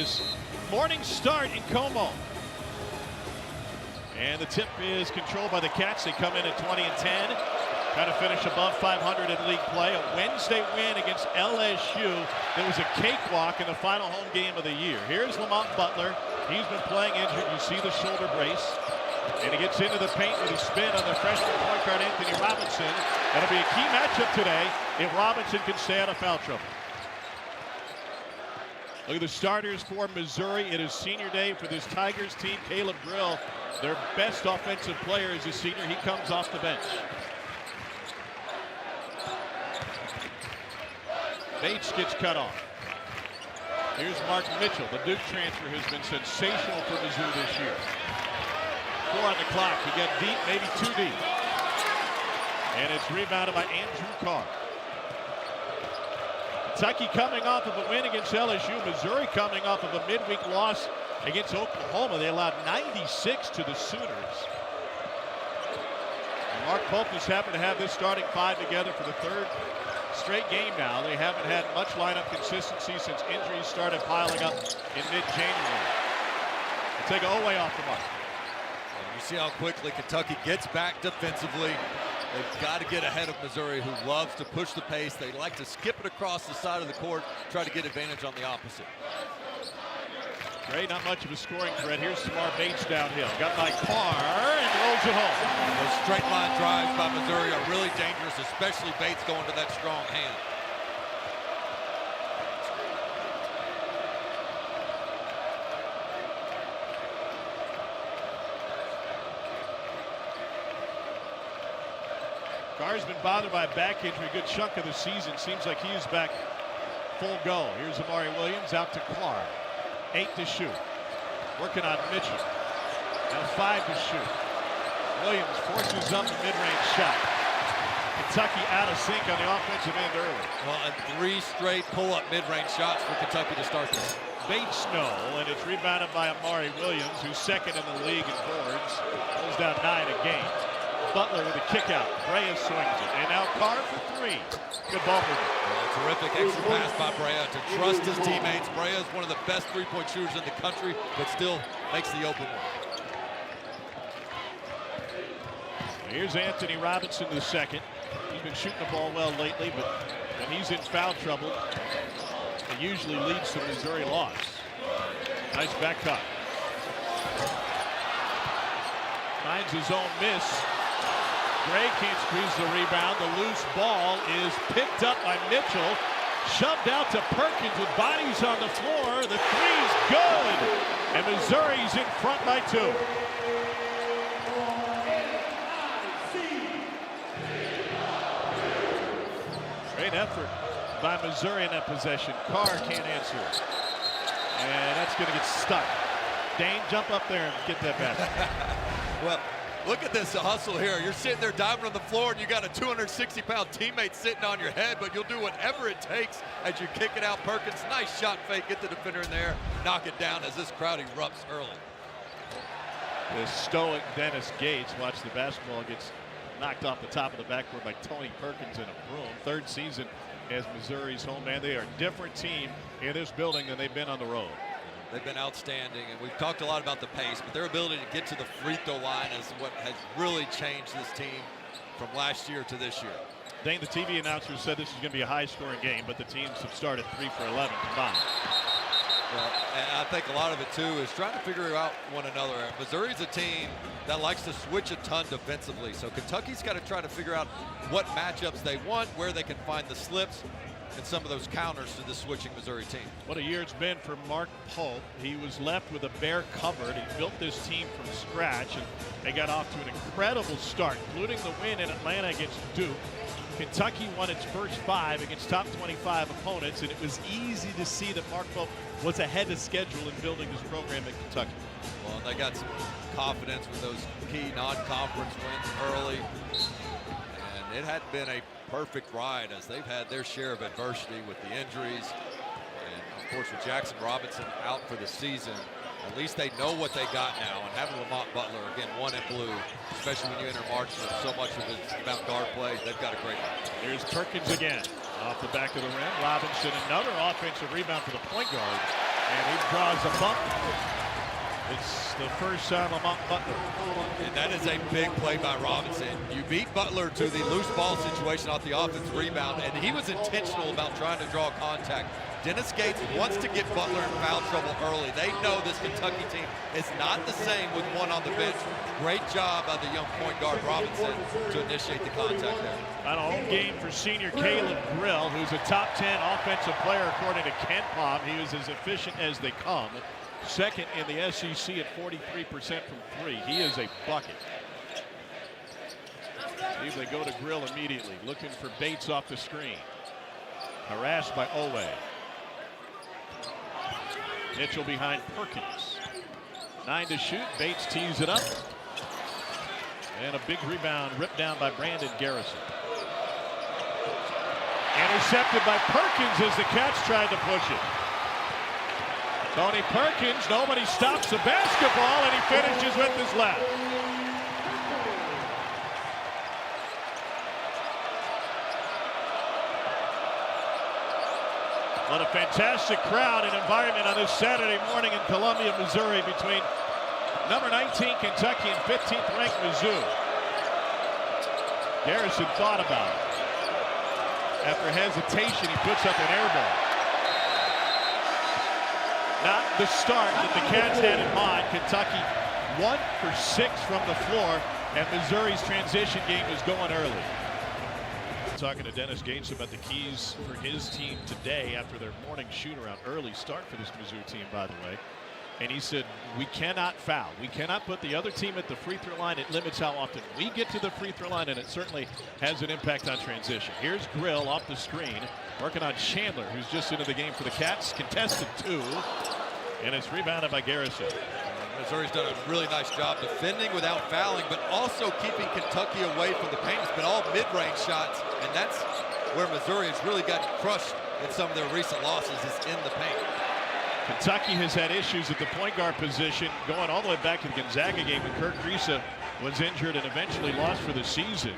this morning start in Como. And the tip is controlled by the Cats. They come in at 20-10. Trying to finish above 500 in league play. A Wednesday win against LSU. There was a cakewalk in the final home game of the year. Here's Lamont Butler. He's been playing injured. You see the shoulder brace. And he gets into the paint with a spin on the freshman point guard Anthony Robinson. That'll be a key matchup today if Robinson can stay out of foul trouble. Look at the starters for Missouri. It is senior day for this Tigers team. Caleb Grill, their best offensive player, is a senior. He comes off the bench. Bates gets cut off. Here's Mark Mitchell. The Duke transfer has been sensational for Mizzou this year. 4 on the clock. He got deep, maybe too deep. And it's rebounded by Andrew Carr. Kentucky coming off of a win against LSU. Missouri coming off of a midweek loss against Oklahoma. They allowed 96 to the Sooners. And Mark Pope has happened to have this starting five together for the third straight game now. They haven't had much lineup consistency since injuries started piling up in mid-January. They'll take Oweh off the mark. You see how quickly Kentucky gets back defensively. They've got to get ahead of Missouri, who loves to push the pace. They like to skip it across the side of the court, try to get advantage on the opposite. Gray, not much of a scoring threat. Here's Tamar Bates downhill. Got by Carr and rolls it home. Those straight line drives by Missouri are really dangerous, especially Bates going to that strong hand. Carr's been bothered by a back injury a good chunk of the season. Seems like he is back full go. Here's Amari Williams out to Carr. 8 to shoot. Working on Mitchell. Now 5 to shoot. Williams forces up the mid-range shot. Kentucky out of sync on the offensive end early. Well, and 3 straight pull-up mid-range shots for Kentucky to start this. Bates no, and it's rebounded by Amari Williams, who's second in the league in boards. Pulls down 9 a game. Butler with a kick out. Brea swings it. And now Carr for 3. Good ball movement. Terrific extra pass by Brea to trust his teammates. Brea is one of the best three-point shooters in the country, but still makes the open one. Here's Anthony Robinson the second. He's been shooting the ball well lately, but when he's in foul trouble, it usually leads to Missouri loss. Nice back cut. Finds his own miss. Gray can't squeeze the rebound. The loose ball is picked up by Mitchell. Shoved out to Perkins with bodies on the floor. The three's good. And Missouri's in front by 2. Great effort by Missouri in that possession. Carr can't answer it. And that's going to get stuck. Dane, jump up there and get that basket. Well, look at this hustle here. You're sitting there diving on the floor, and you got a 260-pound teammate sitting on your head, but you'll do whatever it takes as you kick it out. Perkins, nice shot fake, get the defender in there, knock it down as this crowd erupts early. The stoic Dennis Gates, watch the basketball, gets knocked off the top of the backboard by Tony Perkins in a broom. 3rd season as Missouri's home man. They are a different team in this building than they've been on the road. They've been outstanding, and we've talked a lot about the pace, but their ability to get to the free throw line is what has really changed this team from last year to this year. Dane, the TV announcer said this is going to be a high-scoring game, but the teams have started 3 for 11 combined. Well, and I think a lot of it, too, is trying to figure out one another. Missouri's a team that likes to switch a ton defensively, so Kentucky's got to try to figure out what matchups they want, where they can find the slips, and some of those counters to the switching Missouri team. What a year it's been for Mark Pope. He was left with a bare cupboard. He built this team from scratch, and they got off to an incredible start, including the win in Atlanta against Duke. Kentucky won its first 5 against top 25 opponents, and it was easy to see that Mark Pope was ahead of schedule in building this program at Kentucky. Well, they got some confidence with those key non-conference wins early, and it had been a perfect ride as they've had their share of adversity with the injuries, and of course with Jackson Robinson out for the season. At least they know what they got now, and having Lamont Butler again 1 in blue, especially when you enter March when so much of it's about guard play, they've got a great one. Here's Perkins again off the back of the rim. Robinson, another offensive rebound for the point guard. And he draws a bump. It's the first time among Butler. And that is a big play by Robinson. You beat Butler to the loose ball situation off the offensive rebound, and he was intentional about trying to draw contact. Dennis Gates wants to get Butler in foul trouble early. They know this Kentucky team is not the same with one on the bench. Great job by the young point guard Robinson to initiate the contact there. On a home game for senior Caleb Grill, who's a top 10 offensive player according to Ken Palm. He was as efficient as they come. Second in the SEC at 43% from three. He is a bucket. See if they go to Grill immediately, looking for Bates off the screen. Harassed by Owe. Mitchell behind Perkins. 9 to shoot. Bates tees it up. And a big rebound ripped down by Brandon Garrison. Intercepted by Perkins as the Cats tried to push it. Tony Perkins, nobody stops the basketball, and he finishes with his left. What a fantastic crowd and environment on this Saturday morning in Columbia, Missouri, between number 19 Kentucky and 15th ranked Mizzou. Garrison thought about it. After hesitation, he puts up an air ball. Not the start that the Cats had in mind. Kentucky 1 for 6 from the floor, and Missouri's transition game is going early. Talking to Dennis Gates about the keys for his team today after their morning shoot-around. Early start for this Mizzou team, by the way. And he said, we cannot foul. We cannot put the other team at the free throw line. It limits how often we get to the free throw line, and it certainly has an impact on transition. Here's Grill off the screen, working on Chandler, who's just into the game for the Cats. Contested 2, and it's rebounded by Garrison. Missouri's done a really nice job defending without fouling, but also keeping Kentucky away from the paint. It's been all mid-range shots, and that's where Missouri has really gotten crushed in some of their recent losses, is in the paint. Kentucky has had issues at the point guard position going all the way back to the Gonzaga game when Kirk Risa was injured and eventually lost for the season.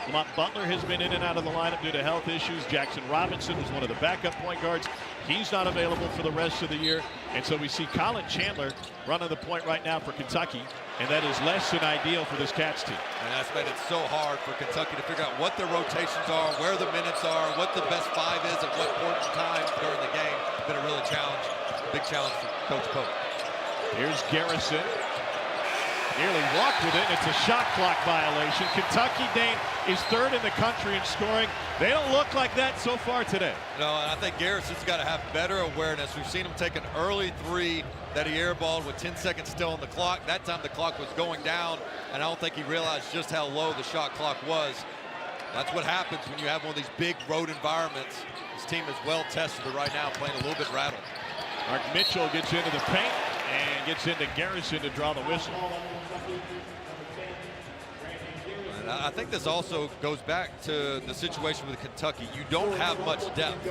Lamont Butler has been in and out of the lineup due to health issues. Jackson Robinson was one of the backup point guards. He's not available for the rest of the year. And so we see Colin Chandler running the point right now for Kentucky, and that is less than ideal for this Cats team. And that's made it so hard for Kentucky to figure out what their rotations are, where the minutes are, what the best five is at what important times during the game. It's been a really big challenge for Coach Pope. Here's Garrison. Nearly walked with it. It's a shot clock violation. Kentucky, Dane, is third in the country in scoring. They don't look like that so far today. No, and I think Garrison's got to have better awareness. We've seen him take an early three that he airballed with 10 seconds still on the clock. That time the clock was going down, and I don't think he realized just how low the shot clock was. That's what happens when you have one of these big road environments. This team is well tested, but right now playing a little bit rattled. Mark Mitchell gets into the paint and gets into Garrison to draw the whistle. And I think this also goes back to the situation with Kentucky. You don't have much depth,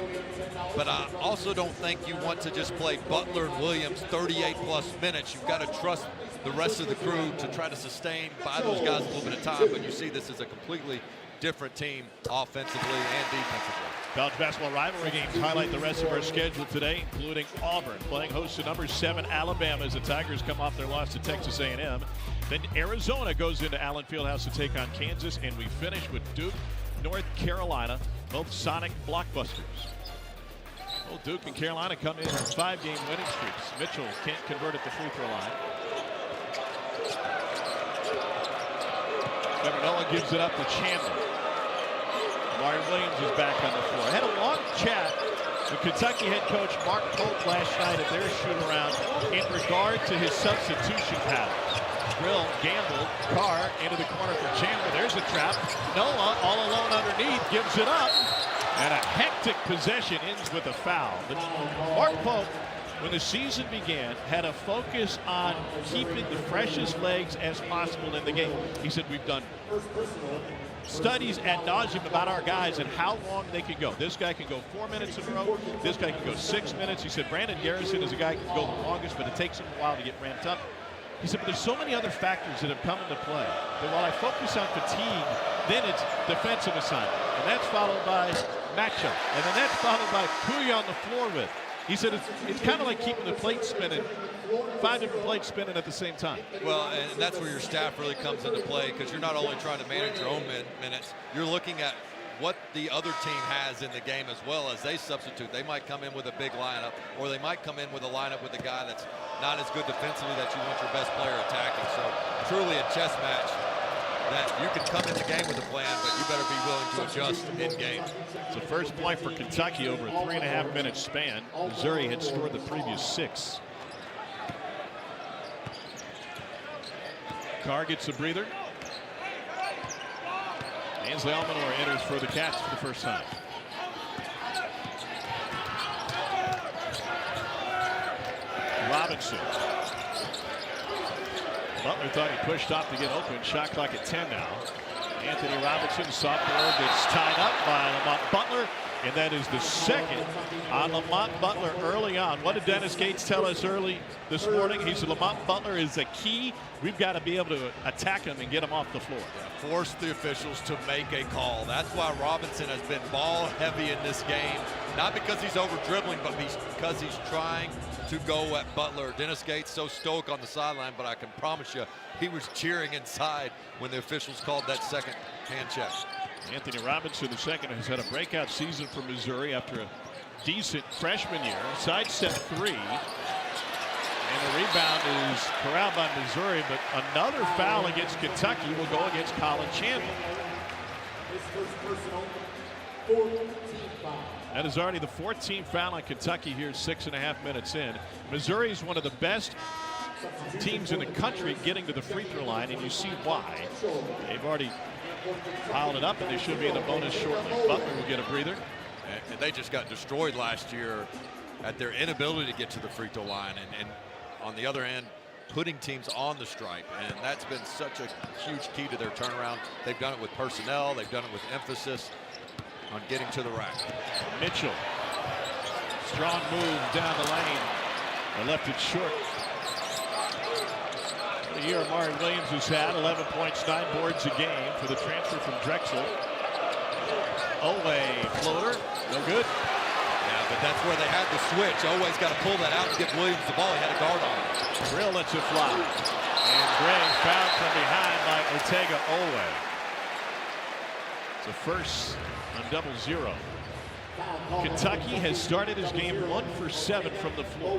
but I also don't think you want to just play Butler and Williams 38-plus minutes. You've got to trust the rest of the crew to try to sustain by those guys a little bit of time, but you see this as a completely different team offensively and defensively. College basketball rivalry games highlight the rest of our schedule today, including Auburn playing host to number 7 Alabama as the Tigers come off their loss to Texas A&M. Then Arizona goes into Allen Fieldhouse to take on Kansas, and we finish with Duke, North Carolina, both Sonic blockbusters. Well, Duke and Carolina come in 5-game winning streaks. Mitchell can't convert at the free throw line. Noah gives it up to Chandler. Mario Williams is back on the floor. I had a long chat with Kentucky head coach Mark Pope last night at their shoot-around in regard to his substitution patterns. Grill gambled, Carr into the corner for Chandler. There's a trap. Noah all alone underneath gives it up. And a hectic possession ends with a foul. But Mark Pope, when the season began, had a focus on keeping the freshest legs as possible in the game. He said, we've done studies ad nauseum about our guys and how long they can go. This guy can go 4 minutes in a row. This guy can go 6 minutes. He said Brandon Garrison is a guy who can go the longest, but it takes him a while to get ramped up. He said, but there's so many other factors that have come into play that while I focus on fatigue, then it's defensive assignment. And that's followed by matchup. And then that's followed by who you're on the floor with. He said it's kind of like keeping the plate spinning, 5 different plates spinning at the same time. Well, and that's where your staff really comes into play, because you're not only trying to manage your own minutes, you're looking at what the other team has in the game as well as they substitute. They might come in with a big lineup, or they might come in with a lineup with a guy that's not as good defensively that you want your best player attacking. So truly a chess match that you can come in the game with a plan, but you better be willing to adjust in game. It's the first point for Kentucky over a 3.5-minute span. Missouri had scored the previous 6. Carr gets a breather. Ainsley Almanor enters for the Cats for the first time. Robinson. Butler thought he pushed off to get open. Shot clock at 10 now. Anthony Robinson, sophomore, gets tied up by Lamont Butler. And that is the second on Lamont Butler early on. What did Dennis Gates tell us early this morning? He said Lamont Butler is the key. We've got to be able to attack him and get him off the floor. Force the officials to make a call. That's why Robinson has been ball heavy in this game. Not because he's over dribbling, but because he's trying to go at Butler. Dennis Gates so stoic on the sideline, but I can promise you he was cheering inside when the officials called that second hand check. Anthony Robinson II has had a breakout season for Missouri after a decent freshman year. Sidestep 3. And the rebound is corralled by Missouri, but another foul against Kentucky will go against Colin Chandler. That is already the 14th foul on Kentucky here, 6.5 minutes in. Missouri is one of the best teams in the country getting to the free throw line, and you see why. They've already piled it up, and they should be in the bonus shortly. Butler will get a breather. And they just got destroyed last year at their inability to get to the free throw line, and on the other end, putting teams on the stripe, and that's been such a huge key to their turnaround. They've done it with personnel, they've done it with emphasis on getting to the rack. Mitchell, strong move down the lane. They left it short. The year Amari Williams has had 11 points, 9 boards a game for the transfer from Drexel. Oweh floater, no good. Yeah, but that's where they had the switch. Oweh's got to pull that out and get Williams the ball. He had a guard on him. Grill lets it fly. And Gray fouled from behind by Ortega Oweh. It's a first on 0-0. Kentucky has started his game 1 for 7 from the floor.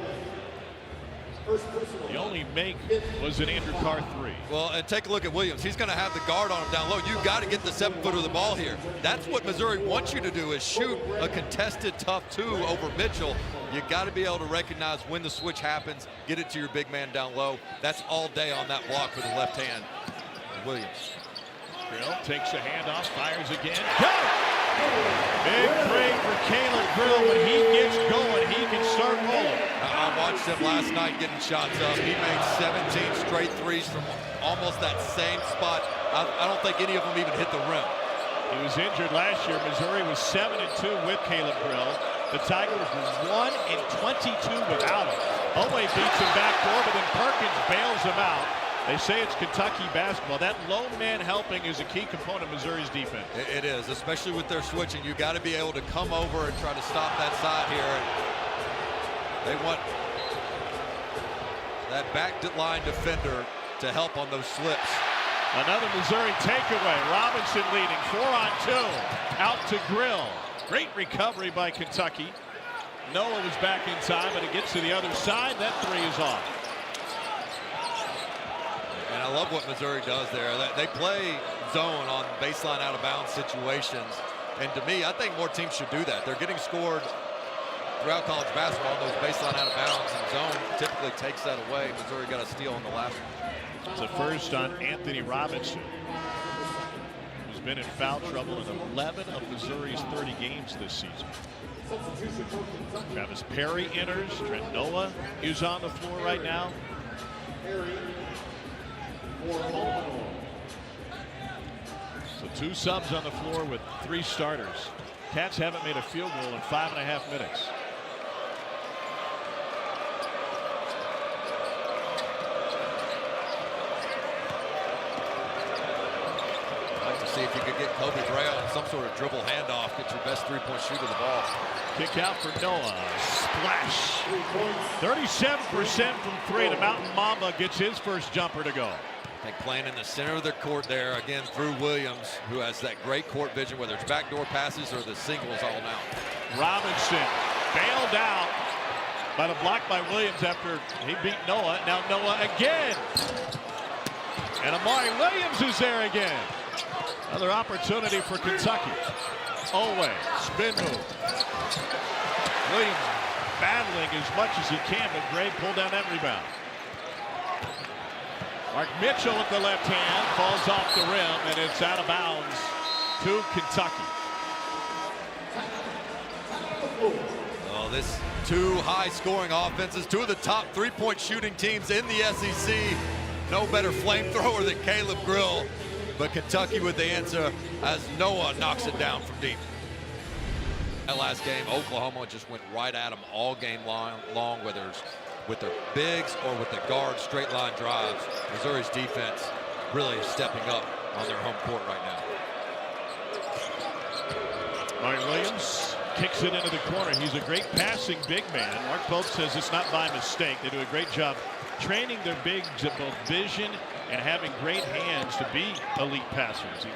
The only make was an Andrew Carr 3. Well, and take a look at Williams. He's going to have the guard on him down low. You've got to get the 7-footer of the ball here. That's what Missouri wants you to do, is shoot a contested tough 2 over Mitchell. You got to be able to recognize when the switch happens, get it to your big man down low. That's all day on that block for the left hand. Williams. Grill takes a handoff, fires again. Got it! Big break for Caleb Grill. When he gets going, he can start rolling. I watched him last night getting shots up. He made 17 straight threes from almost that same spot. I don't think any of them even hit the rim. He was injured last year. Missouri was 7-2 with Caleb Grill. The Tigers were 1-22 without him. Oweh beats him backdoor, but then Perkins bails him out. They say it's Kentucky basketball. That lone man helping is a key component of Missouri's defense. It is, especially with their switching. You got to be able to come over and try to stop that side here. They want that back line defender to help on those slips. Another Missouri takeaway. Robinson leading 4-on-2. Out to Grill. Great recovery by Kentucky. Noah was back in time, but it gets to the other side. That 3 is off. And I love what Missouri does there. They play zone on baseline out of bounds situations. And to me, I think more teams should do that. They're getting scored throughout college basketball. Those baseline out of bounds and zone typically takes that away. Missouri got a steal on the last one. It's a first on Anthony Robinson, who's been in foul trouble in 11 of Missouri's 30 games this season. Travis Perry enters. Trent Noah is on the floor right now. So 2 subs on the floor with 3 starters. Cats haven't made a field goal in 5.5 minutes. I like to see if you could get Kobe Bray on some sort of dribble handoff, get your best three-point shooter the ball. Kick out for Noah. Splash. 37% from three. The Mountain Mamba gets his first jumper to go. I think playing in the center of the court there, again, through Williams, who has that great court vision, whether it's backdoor passes or the singles all now. Robinson bailed out by the block by Williams after he beat Noah. Now Noah again. And Amari Williams is there again. Another opportunity for Kentucky. Oway, spin move. Williams battling as much as he can, but Gray pulled down that rebound. Mark Mitchell with the left hand falls off the rim, and it's out of bounds to Kentucky. Oh, this two high-scoring offenses, two of the top three-point shooting teams in the SEC. No better flamethrower than Caleb Grill, but Kentucky with the answer as Noah knocks it down from deep. That last game, Oklahoma just went right at them all game long, whether it's with their bigs or with the guards, straight line drives. Missouri's defense really stepping up on their home court right now. Martin Williams kicks it into the corner. He's a great passing big man. Mark Pope says it's not by mistake. They do a great job training their bigs at both vision and having great hands to be elite passers. He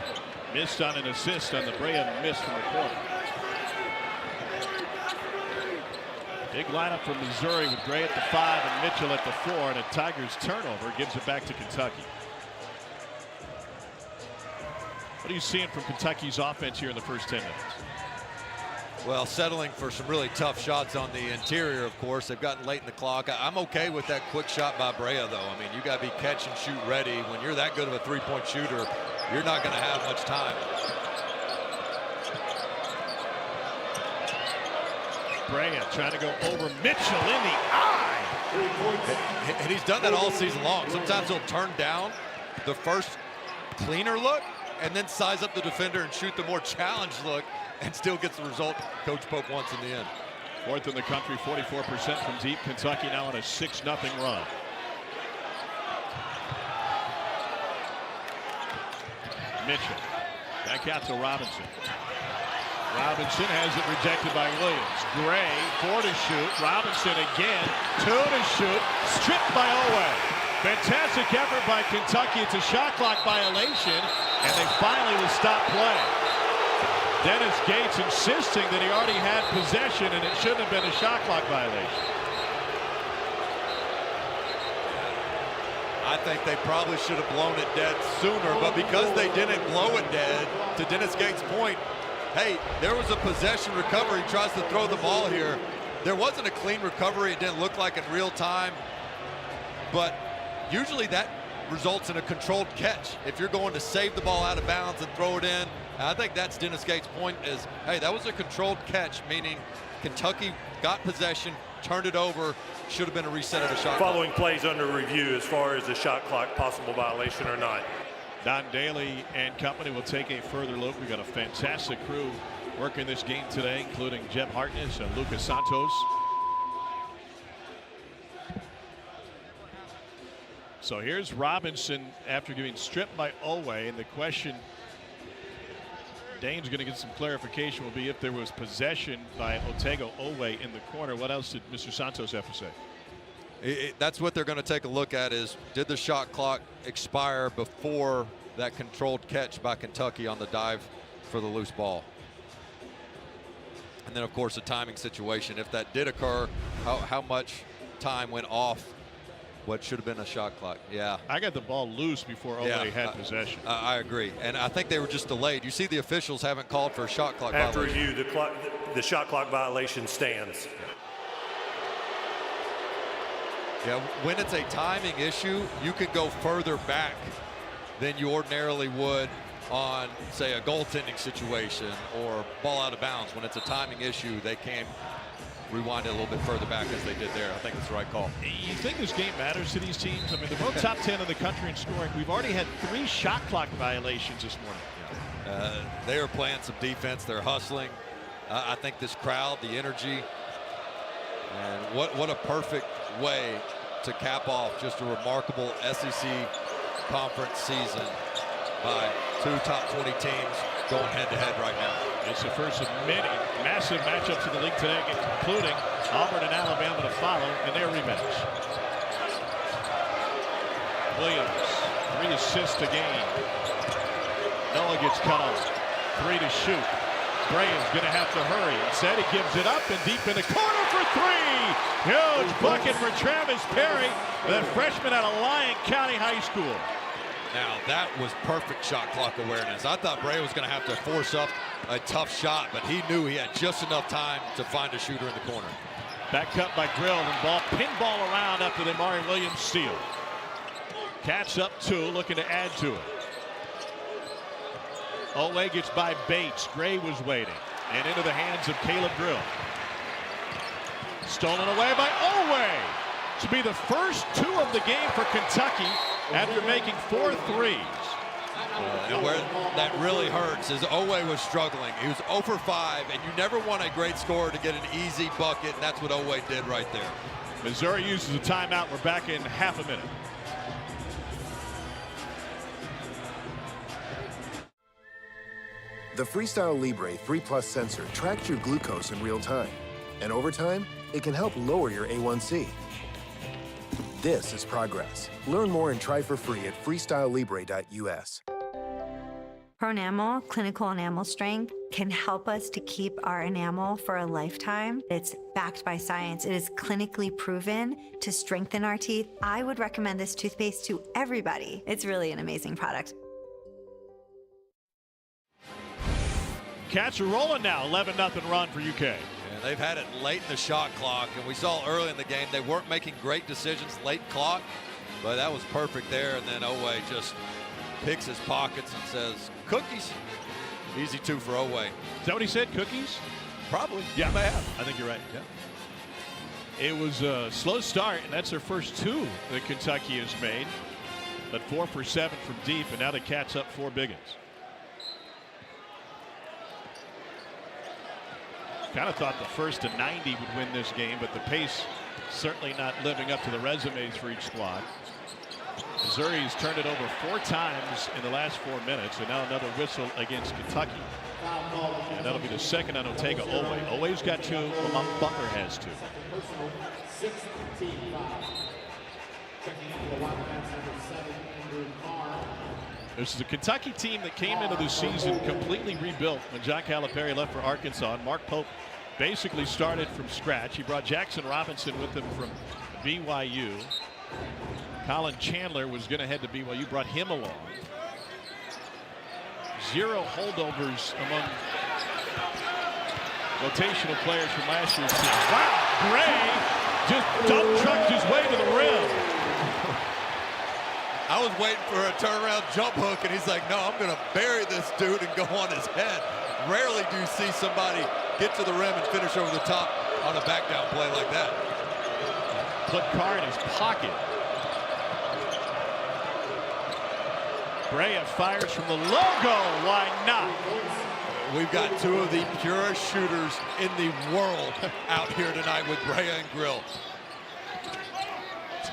missed on an assist on the Brea miss from the corner. Big lineup from Missouri with Gray at the 5 and Mitchell at the 4, and a Tigers turnover gives it back to Kentucky. What are you seeing from Kentucky's offense here in the first 10 minutes? Well, settling for some really tough shots on the interior, of course. They've gotten late in the clock. I'm okay with that quick shot by Brea, though. I mean, you got to be catch and shoot ready. When you're that good of a three-point shooter, you're not going to have much time. Brea trying to go over Mitchell in the eye. And he's done that all season long. Sometimes he'll turn down the first cleaner look and then size up the defender and shoot the more challenged look and still gets the result Coach Pope wants in the end. Fourth in the country, 44% from deep. Kentucky now on a 6-0 run. Mitchell back out to Robinson. Robinson has it rejected by Williams. Gray, 4 to shoot. Robinson again, 2 to shoot. Stripped by Oway. Fantastic effort by Kentucky. It's a shot clock violation, and they finally will stop play. Dennis Gates insisting that he already had possession, and it shouldn't have been a shot clock violation. I think they probably should have blown it dead sooner, but because they didn't blow it dead, to Dennis Gates' point, hey, there was a possession recovery. He tries to throw the ball here. There wasn't a clean recovery. It didn't look like in real time. But usually that results in a controlled catch. If you're going to save the ball out of bounds and throw it in, I think that's Dennis Gates' point is, hey, that was a controlled catch, meaning Kentucky got possession, turned it over, should have been a reset of the shot Following clock. plays under review as far as the shot clock possible violation or not. Don Daly and company will take a further look. We've got a fantastic crew working this game today, including Jeb Hartness and Lucas Santos. So here's Robinson after getting stripped by Oway, and the question Dane's going to get some clarification will be if there was possession by Otego Oway in the corner. What else did Mr. Santos have to say? That's what they're going to take a look at is, did the shot clock expire before that controlled catch by Kentucky on the dive for the loose ball? And then, of course, a timing situation. If that did occur, how much time went off what should have been a shot clock? Yeah. I got the ball loose before Oway had possession. I agree. And I think they were just delayed. You see the officials haven't called for a shot clock After violation. review, the shot clock violation stands. Yeah, when it's a timing issue, you can go further back than you ordinarily would on, say, a goaltending situation or ball out of bounds. When it's a timing issue, they can rewind it a little bit further back as they did there. I think it's the right call. You think this game matters to these teams? I mean, they're both top 10 in the country in scoring. We've already had 3 shot clock violations this morning. They are playing some defense. They're hustling. I think this crowd, the energy, and what a perfect way to cap off just a remarkable SEC conference season by two top 20 teams going head-to-head right now. It's the first of many massive matchups in the league today, including Auburn and Alabama to follow in their rematch. Williams, 3 assists a game. Noah gets cut off. 3 to shoot. Bray is going to have to hurry. Instead, he gives it up and deep in the corner for 3. Huge bucket for Travis Perry, the freshman out of Lyon County High School. Now, that was perfect shot clock awareness. I thought Bray was going to have to force up a tough shot, but he knew he had just enough time to find a shooter in the corner. Back cut by Grill, and ball pinball around after the Amari Williams steal. Cats up 2, looking to add to it. Owe gets by Bates. Gray was waiting. And into the hands of Caleb Grill. Stolen away by Owe. To be the first 2 of the game for Kentucky after making 4 threes. And where that really hurts is Owe was struggling. He was 0 for 5, and you never want a great scorer to get an easy bucket, and that's what Owe did right there. Missouri uses a timeout. We're back in half a minute. The Freestyle Libre 3 Plus sensor tracks your glucose in real time. And over time, it can help lower your A1C. This is progress. Learn more and try for free at freestylelibre.us. Pronamel, clinical enamel strength, can help us to keep our enamel for a lifetime. It's backed by science. It is clinically proven to strengthen our teeth. I would recommend this toothpaste to everybody. It's really an amazing product. Cats are rolling now. 11-0 run for UK. And they've had it late in the shot clock, and we saw early in the game they weren't making great decisions late clock, but that was perfect there. And then Owe just picks his pockets and says, cookies. Easy 2 for Owe. Is that what he said, cookies? Probably. Yeah, I think you're right. Yeah. It was a slow start, and that's their first 2 that Kentucky has made. But 4 for 7 from deep, and now the Cats up 4 big ones. Kind of thought the first to 90 would win this game, but the pace certainly not living up to the resumes for each squad. Missouri's turned it over 4 times in the last 4 minutes, and now another whistle against Kentucky. And that'll be the second on Otega Owe. Owe's got 2, Lamont Butler has 2. This is a Kentucky team that came into the season completely rebuilt when John Calipari left for Arkansas. And Mark Pope basically started from scratch. He brought Jackson Robinson with him from BYU. Colin Chandler was going to head to BYU, brought him along. 0 holdovers among rotational players from last year's team. Wow, Gray just dump trucked his way to the rim. I was waiting for a turnaround jump hook, and he's like, no, I'm going to bury this dude and go on his head. Rarely do you see somebody get to the rim and finish over the top on a back down play like that. Put Carr in his pocket. Brea fires from the logo. Why not? We've got 2 of the purest shooters in the world out here tonight with Brea and Grill.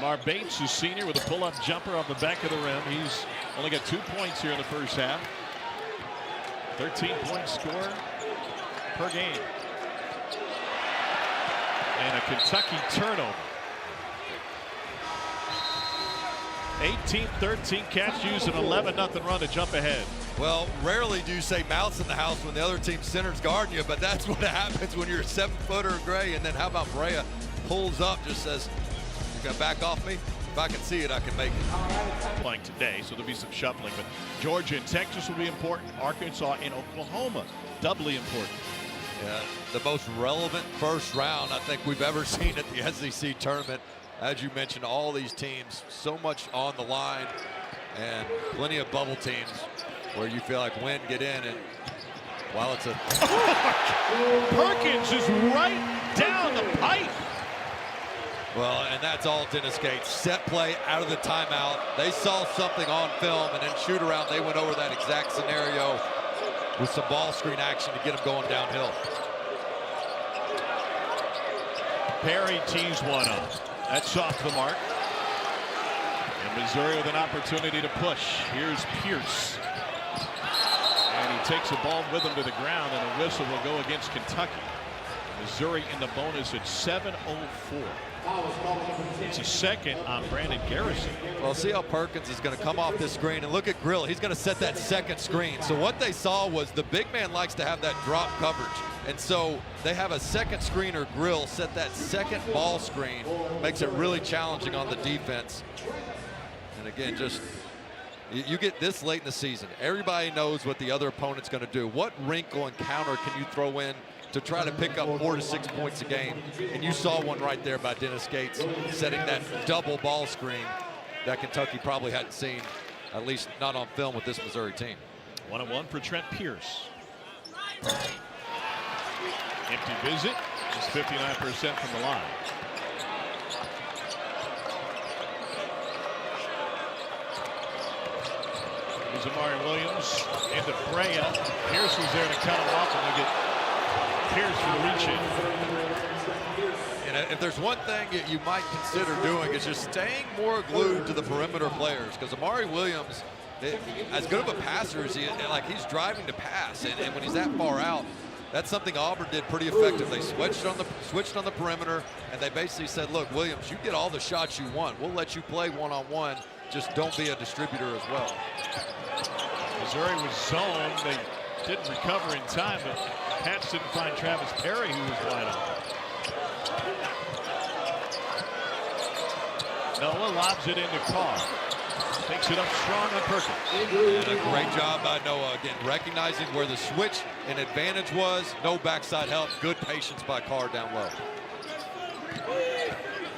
Mar Bates, who's senior, with a pull-up jumper off the back of the rim. He's only got 2 points here in the first half. 13-point score per game. And a Kentucky turnover. 18-13, Cats use an 11-0 run to jump ahead. Well, rarely do you say mouse in the house when the other team's center's guarding you, but that's what happens when you're a 7-footer, Gray. And then how about Brea pulls up, just says, gonna back off me? If I can see it, I can make it. Playing today, so there'll be some shuffling, but Georgia and Texas will be important. Arkansas and Oklahoma, doubly important. Yeah, the most relevant first round I think we've ever seen at the SEC tournament. As you mentioned, all these teams, so much on the line, and plenty of bubble teams where you feel like win, get in, and while it's a... Perkins is right down the pipe. Well, and that's all Dennis Gates. Set play out of the timeout. They saw something on film, and then shoot around. They went over that exact scenario with some ball screen action to get them going downhill. Perry tees one up. That's off the mark. And Missouri with an opportunity to push. Here's Pierce. takes the ball with him to the ground, and a whistle will go against Kentucky. Missouri in the bonus at 7:04. It's a second on Brandon Garrison. Well, see how Perkins is going to come off this screen, and look at Grill. He's going to set that second screen. So what they saw was the big man likes to have that drop coverage. And so they have a second screener, Grill, set that second ball screen. Makes it really challenging on the defense. And again, just you get this late in the season. Everybody knows what the other opponent's going to do. What wrinkle and counter can you throw in to try to pick up 4 to 6 points a game? And you saw one right there by Dennis Gates, setting that double ball screen that Kentucky probably hadn't seen, at least not on film with this Missouri team. 1-1 for Trent Pierce. Empty visit. It's 59% from the line. Here's Amari Williams into Brea. Pierce was there to cut him off, and we get Pierce for the reach in. And if there's one thing you might consider doing, is just staying more glued to the perimeter players, because Amari Williams, as good of a passer as he is, like he's driving to pass, and when he's that far out, that's something Auburn did pretty effective. They switched on the perimeter, and they basically said, look, Williams, you get all the shots you want. We'll let you play one-on-one. Just don't be a distributor as well. Missouri was zoned. They didn't recover in time, but Pats didn't find Travis Perry, who was wide open. Noah lobs it into Carr. Takes it up strong on Perkins. And a great job by Noah, again, recognizing where the switch and advantage was. No backside help. Good patience by Carr down low.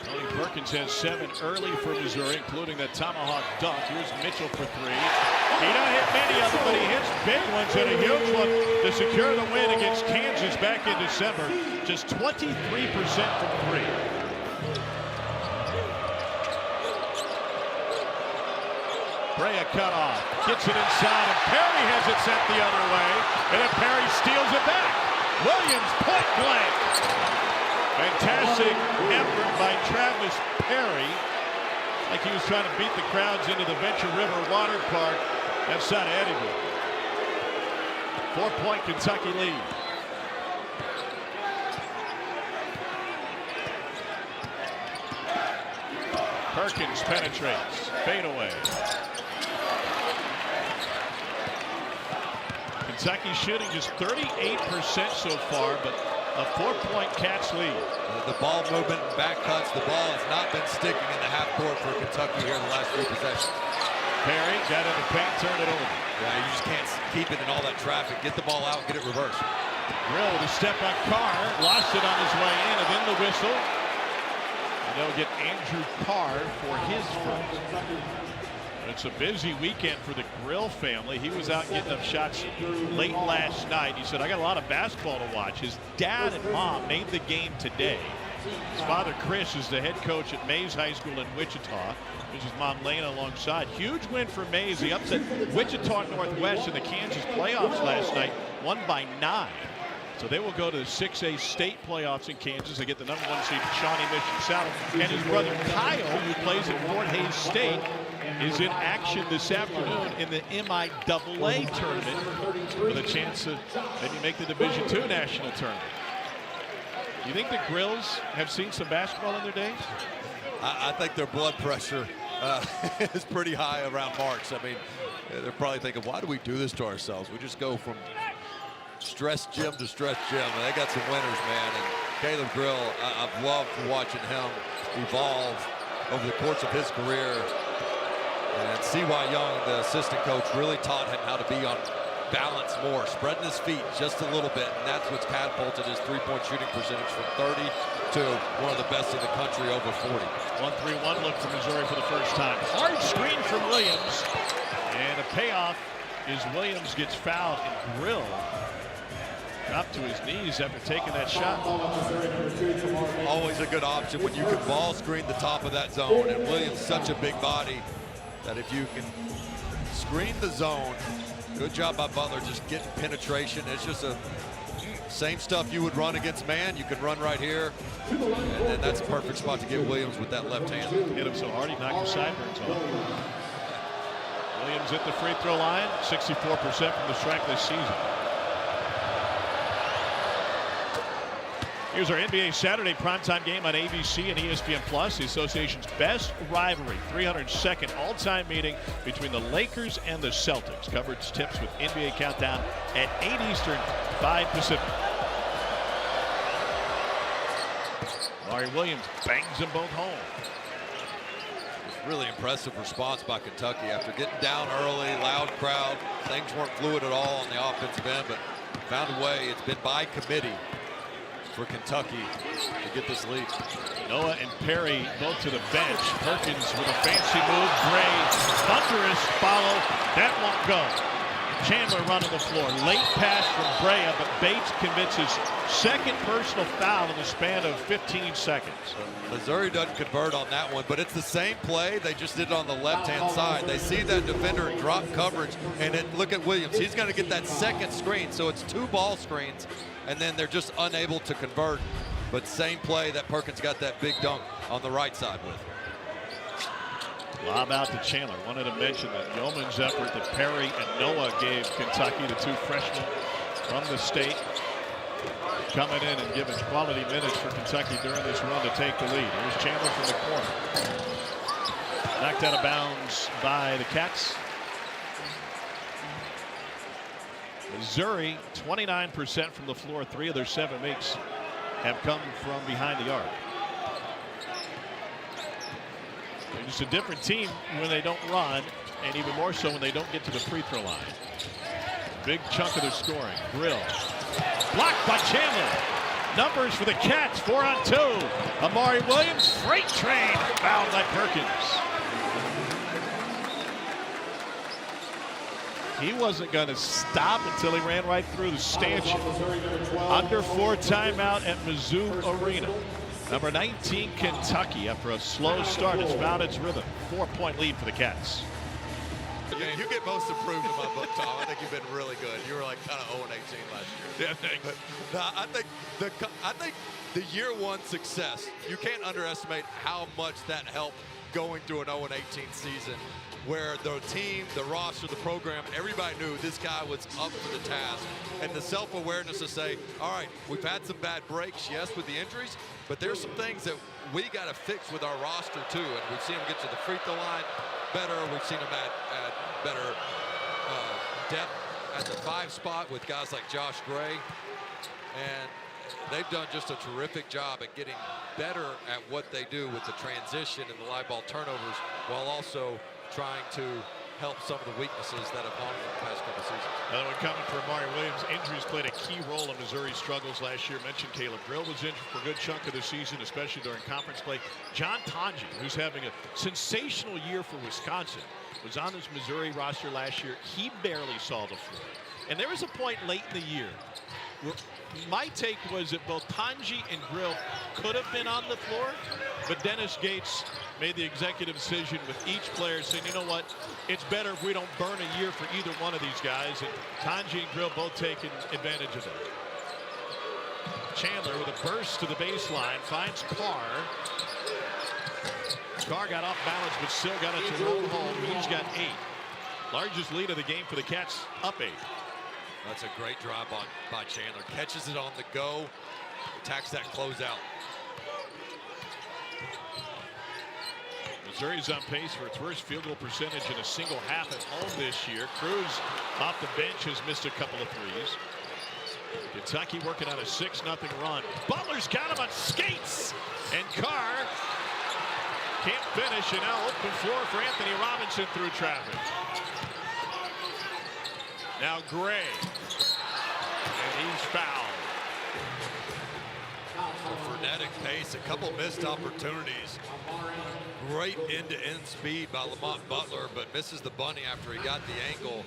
Tony Perkins has 7 early for Missouri, including that tomahawk dunk. Here's Mitchell for 3. He don't hit many of them, but he hits big ones, and a huge one to secure the win against Kansas back in December. Just 23% from 3. Brea cut off, gets it inside, and Perry has it sent the other way, and then Perry steals it back. Williams point blank. Fantastic effort by Travis Perry, like he was trying to beat the crowds into the Venture River Water Park outside of Edinburgh. 4-point Kentucky lead. Perkins penetrates, fade away. Kentucky shooting just 38% so far, but a 4-point Cats lead. The ball movement, back cuts, the ball has not been sticking in the half court for Kentucky here in the last 3 possessions. Perry got in the paint, turned it over. Yeah, you just can't keep it in all that traffic. Get the ball out, get it reversed. Grill with a step on Carr, lost it on his way in, and then the whistle. And they'll get Andrew Carr for his first. It's a busy weekend for the Grill family. He was out getting up shots late last night. He said, I got a lot of basketball to watch. His dad and mom made the game today. His father, Chris, is the head coach at Mays High School in Wichita. There's his mom, Lena, alongside. Huge win for Mays. He upset Wichita Northwest in the Kansas playoffs last night, won by 9. So they will go to the 6A state playoffs in Kansas. They get the #1 seed, Shawnee Mission South. And his brother Kyle, who plays at Fort Hays State, is in action this afternoon in the MIAA tournament with a chance to maybe make the Division II national tournament. Do you think the Grills have seen some basketball in their days? I think their blood pressure is pretty high around March. I mean, they're probably thinking, why do we do this to ourselves? We just go from stress gym to stress gym. And they got some winners, man. And Caleb Grill, I've loved watching him evolve over the course of his career. And C.Y. Young, the assistant coach, really taught him how to be on balance more, spreading his feet just a little bit. And that's what's catapulted his 3-point shooting percentage from 30 to one of the best in the country, over 40. 1-3-1 look for Missouri for the first time. Hard screen from Williams. And a payoff is Williams gets fouled, and Grill dropped to his knees after taking that shot. Always a good option when you can ball screen the top of that zone. And Williams such a big body that if you can screen the zone, good job by Butler just getting penetration. It's just a same stuff you would run against man. You can run right here. And that's a perfect spot to get Williams with that left hand. Hit him so hard he knocked his sideburns off. Williams at the free throw line, 64% from the stripe this season. Here's our NBA Saturday primetime game on ABC and ESPN Plus. The association's best rivalry, 302nd all-time meeting between the Lakers and the Celtics. Coverage tips with NBA Countdown at 8 Eastern, 5 Pacific. Larry Williams bangs them both home. Really impressive response by Kentucky after getting down early, loud crowd. Things weren't fluid at all on the offensive end, but found a way. It's been by committee for Kentucky to get this lead. Noah and Perry both to the bench. Perkins with a fancy move. Gray, thunderous follow. That won't go. Chandler running the floor. Late pass from Brea, but Bates commits his second personal foul in the span of 15 seconds. Missouri doesn't convert on that one, but it's the same play. They just did it on the left-hand side. They see that defender and drop coverage, and then look at Williams. He's going to get that second screen, so it's 2 ball screens, and then they're just unable to convert. But same play that Perkins got that big dunk on the right side with. Lob out to Chandler. Wanted to mention that yeoman's effort that Perry and Noah gave Kentucky, the 2 freshmen from the state, coming in and giving quality minutes for Kentucky during this run to take the lead. Here's Chandler from the corner. Knocked out of bounds by the Cats. Missouri, 29% from the floor. 3 of their 7 makes have come from behind the arc. They're just a different team when they don't run, and even more so when they don't get to the free throw line. Big chunk of their scoring. Grill. Blocked by Chandler. Numbers for the Cats, 4 on 2. Amari Williams, freight train, fouled by Perkins. He wasn't going to stop until he ran right through the stanchion. Under 4 timeout at Mizzou Arena. Number 19, Kentucky, after a slow start, it's found its rhythm. 4-point lead for the Cats. You get most improved in my book, Tom. I think you've been really good. You were like kind of 0-18 last year. Yeah, thanks. But, I think the year 1 success, you can't underestimate how much that helped going through an 0-18 season, where the team, the roster, the program, everybody knew this guy was up for the task. And the self-awareness to say, all right, we've had some bad breaks, yes, with the injuries, but there's some things that we got to fix with our roster too. And we've seen them get to the free throw line better. We've seen them add better depth at the 5 spot with guys like Josh Gray. And they've done just a terrific job at getting better at what they do with the transition and the live ball turnovers, while also trying to help some of the weaknesses that have haunted the past couple seasons. Another one coming for Amari Williams. Injuries played a key role in Missouri's struggles last year. Mentioned Caleb Grill was injured for a good chunk of the season, especially during conference play. John Tonji, who's having a sensational year for Wisconsin, was on this Missouri roster last year. He barely saw the floor. And there was a point late in the year where my take was that both Tonji and Grill could have been on the floor, but Dennis Gates made the executive decision with each player saying, you know what, it's better if we don't burn a year for either one of these guys. And Tonji and Grill both taking advantage of that. Chandler with a burst to the baseline, finds Carr. Carr got off balance, but still got it to roll home. He's got 8. Largest lead of the game for the Cats, up 8. That's a great drive by Chandler. Catches it on the go, attacks that closeout. Missouri's on pace for its worst field goal percentage in a single half at home this year. Cruz off the bench has missed a couple of threes. Kentucky working on a 6-0 run. Butler's got him on skates, and Carr can't finish, and now open floor for Anthony Robinson through traffic. Now Gray, and he's fouled. A frenetic pace, a couple missed opportunities. Great end-to-end speed by Lamont Butler, but misses the bunny after he got the ankle.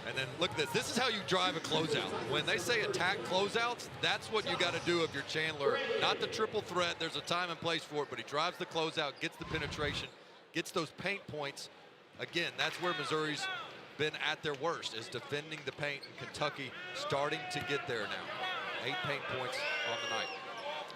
And then look at this. This is how you drive a closeout. When they say attack closeouts, that's what you got to do if you're Chandler. Not the triple threat. There's a time and place for it, but he drives the closeout, gets the penetration, gets those paint points. Again, that's where Missouri's been at their worst, is defending the paint, and Kentucky starting to get there now. 8 paint points on the night.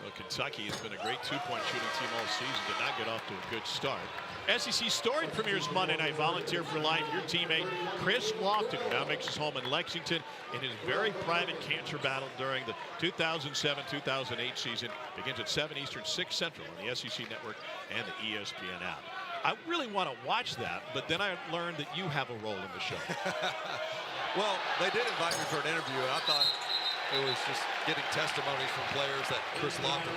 Well, Kentucky has been a great two-point shooting team all season. Did not get off to a good start. SEC Story premieres Monday night. Volunteer for Life. Your teammate Chris Lofton, who now makes his home in Lexington, in his very private cancer battle during the 2007-2008 season, begins at 7 Eastern, 6 Central on the SEC Network and the ESPN app. I really want to watch that, but then I learned that you have a role in the show. Well, they did invite me for an interview, and I thought it was just getting testimonies from players that Chris Lofton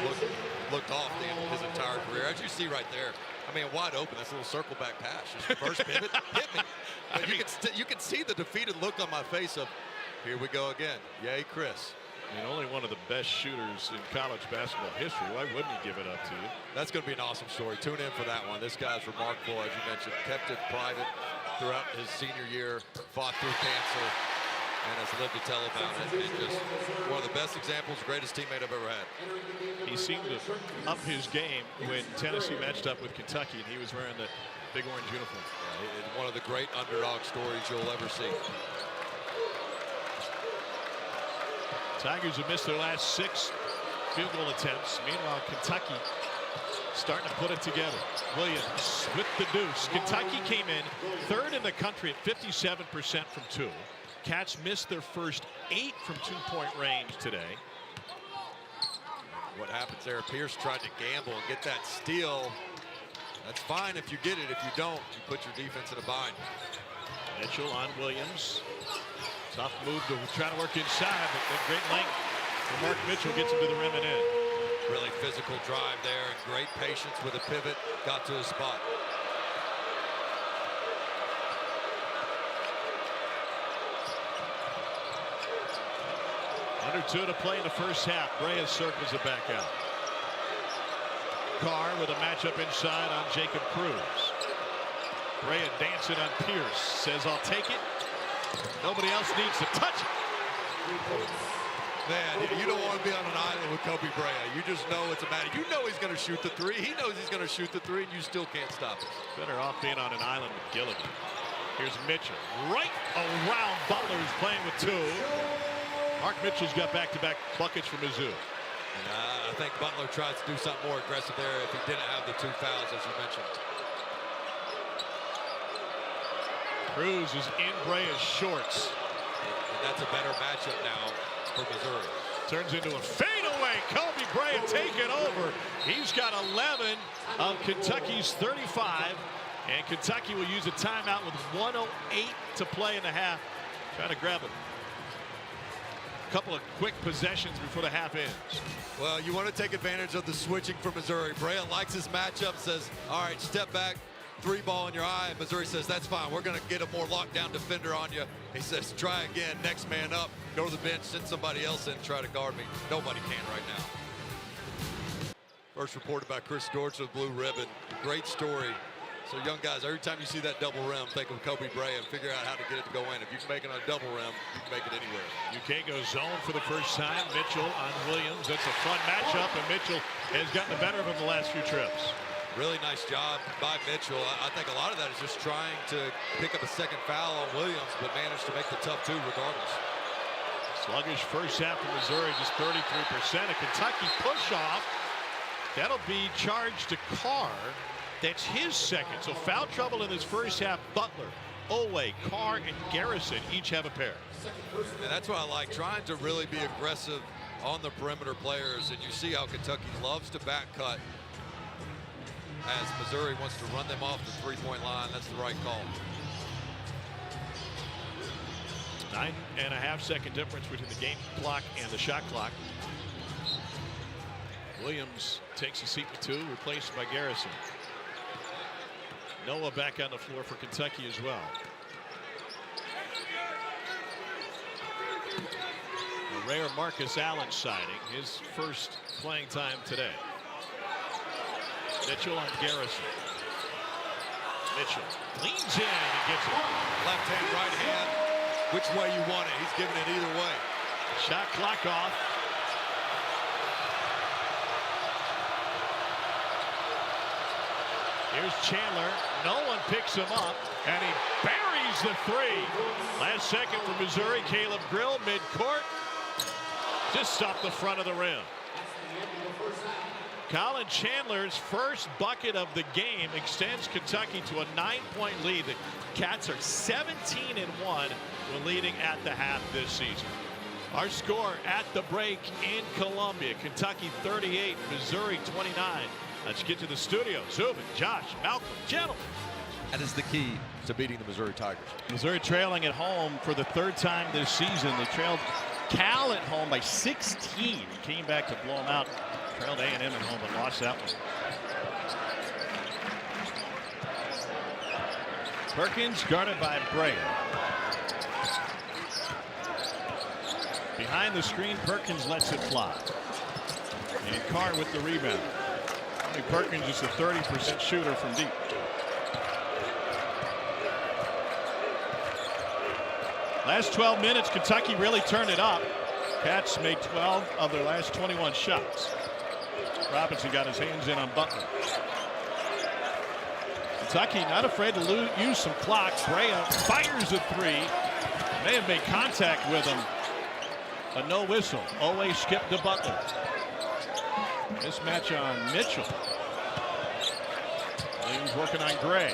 looked off his entire career. As you see right there, I mean, wide open, this little circle back pass. Just reverse pivot, hit me. But you can see the defeated look on my face of, here we go again. Yay, Chris. I mean, only one of the best shooters in college basketball history. Why wouldn't he give it up to you? That's going to be an awesome story. Tune in for that one. This guy's remarkable, as you mentioned. Kept it private throughout his senior year, fought through cancer, and has lived to tell about it. And just one of the best examples, greatest teammate I've ever had. He seemed to up his game when Tennessee matched up with Kentucky, and he was wearing the big orange uniform. Yeah, one of the great underdog stories you'll ever see. Tigers have missed their last 6 field goal attempts. Meanwhile, Kentucky starting to put it together. Williams with the deuce. Kentucky came in 3rd in the country at 57% from 2. Cats missed their first 8 from 2-point range today. What happens there? Pierce tried to gamble and get that steal. That's fine if you get it. If you don't, you put your defense in a bind. Mitchell on Williams. Tough move to try to work inside, but the great length for Mark Mitchell gets him to the rim and in. Really physical drive there and great patience with a pivot. Got to his spot. Under 2 to play in the first half. Brea circles it back out. Carr with a matchup inside on Jacob Cruz. Brea dancing on Pierce. Says, I'll take it. Nobody else needs to touch it. Man, you don't want to be on an island with Kobe Brea. You just know it's a matter. You know he's going to shoot the 3. He knows he's going to shoot the 3, and you still can't stop it. Better off being on an island with Gilligan. Here's Mitchell. Right around Butler, who's playing with 2. Mark Mitchell's got back-to-back buckets for Mizzou. And I think Butler tries to do something more aggressive there if he didn't have the 2 fouls, as you mentioned. Cruz is in Brea's shorts. And that's a better matchup now for Missouri. Turns into a fadeaway. Kobe Brea taking over. He's got 11 of Kentucky's 35. And Kentucky will use a timeout with 1:08 to play in the half. Trying to grab it. Couple of quick possessions before the half ends. Well, you want to take advantage of the switching for Missouri. Brea likes his matchup, says, all right, step back, 3 ball in your eye. And Missouri says, that's fine. We're going to get a more lockdown defender on you. He says, try again, next man up, go to the bench, send somebody else in, try to guard me. Nobody can right now. First reported by Chris Dortch with Blue Ribbon. Great story. So young guys, every time you see that double rim, think of Kobe Brea and figure out how to get it to go in. If you can make it on a double rim, you can make it anywhere. UK goes zone for the first time. Mitchell on Williams. That's a fun matchup, and Mitchell has gotten the better of him the last few trips. Really nice job by Mitchell. I think a lot of that is just trying to pick up a second foul on Williams, but managed to make the tough 2 regardless. Sluggish first half for Missouri, just 33%. A Kentucky push-off. That'll be charged to Carr. That's his second. So foul trouble in this first half. Butler, Owe, Carr, and Garrison each have a pair. And that's what I like, trying to really be aggressive on the perimeter players. And you see how Kentucky loves to back cut as Missouri wants to run them off the 3-point line. That's the right call. 9.5 second difference between the game clock and the shot clock. Williams takes a seat with 2, replaced by Garrison. Noah back on the floor for Kentucky as well. A rare Marcus Allen sighting, his first playing time today. Mitchell on Garrison. Mitchell leans in and gets it. Left hand, right hand, which way you want it. He's giving it either way. Shot clock off. Here's Chandler. No one picks him up, and he buries the 3. Last second for Missouri. Caleb Grill, midcourt. Just stopped the front of the rim. Colin Chandler's first bucket of the game extends Kentucky to a 9-point lead. The Cats are 17-1 when leading at the half this season. Our score at the break in Columbia: Kentucky 38, Missouri 29. Let's get to the studio. Zubin, Josh, Malcolm, gentlemen. That is the key to beating the Missouri Tigers. Missouri trailing at home for the third time this season. They trailed Cal at home by 16. Came back to blow them out. Trailed A&M at home, but lost that one. Perkins guarded by Brea. Behind the screen, Perkins lets it fly. And Carr with the rebound. Perkins is a 30% shooter from deep. Last 12 minutes, Kentucky really turned it up. Cats made 12 of their last 21 shots. Robinson got his hands in on Butler. Kentucky not afraid to use some clock. Brea fires a three. May have made contact with him, but no whistle. Always skipped to Butler. Mismatch on Mitchell. Williams working on Gray.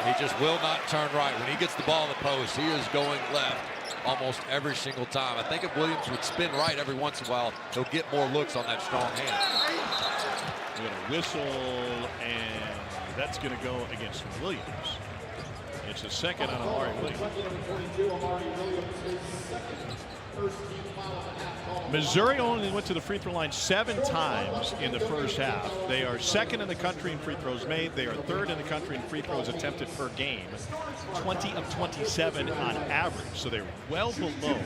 He just will not turn right. When he gets the ball in the post, he is going left almost every single time. I think if Williams would spin right every once in a while, he'll get more looks on that strong hand. We got a whistle, and that's going to go against Williams. It's a second on Amari Williams. Missouri only went to the free throw line 7 times in the first half. They are second in the country in free throws made. They are third in the country in free throws attempted per game. 20 of 27 on average. So they're well below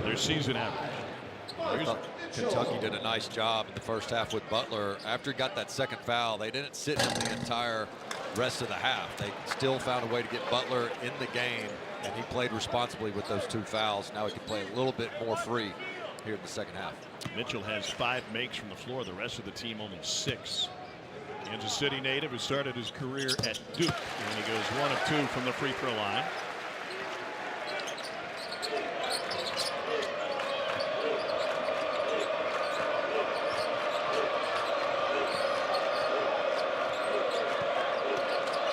their season average. I thought Kentucky did a nice job in the first half with Butler. After he got that second foul, they didn't sit him the entire rest of the half. They still found a way to get Butler in the game, and he played responsibly with those 2 fouls. Now he can play a little bit more free here in the second half. Mitchell has 5 makes from the floor. The rest of the team only 6. Kansas City native who started his career at Duke, and he goes 1 of 2 from the free throw line.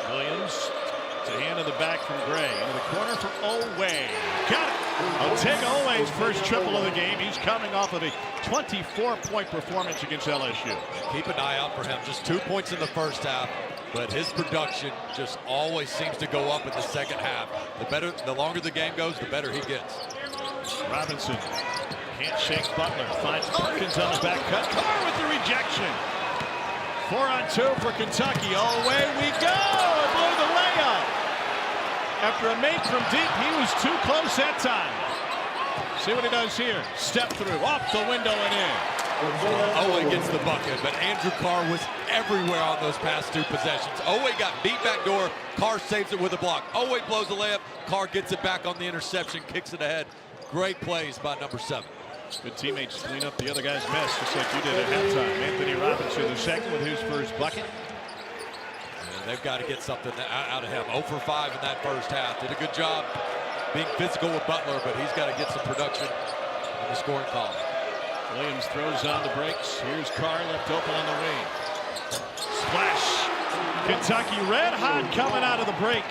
Williams to hand in the back from Gray. Into the corner for Oweh. Got it. Otega Oweh's first triple of the game. He's coming off of a 24-point performance against LSU. Keep an eye out for him. Just 2 points in the first half, but his production just always seems to go up in the second half. The longer the game goes, the better he gets. Robinson can't shake Butler. Finds Perkins on the back cut. Carr with the rejection. 4 on 2 for Kentucky. Away we go. Blew the layup. After a make from deep, he was too close that time. See what he does here. Step through, off the window and in. Oweh gets the bucket, but Andrew Carr was everywhere on those past 2 possessions. Oweh got beat back door. Carr saves it with a block. Oweh blows the layup. Carr gets it back on the interception, kicks it ahead. Great plays by number 7. Good teammates clean up the other guy's mess, just like you did at halftime. Anthony Robinson, the second with his first bucket. They've got to get something out of him. 0 for 5 in that first half. Did a good job being physical with Butler, but he's got to get some production in the scoring column. Williams throws on the brakes. Here's Carr left open on the wing. Splash. Kentucky red hot coming out of the break.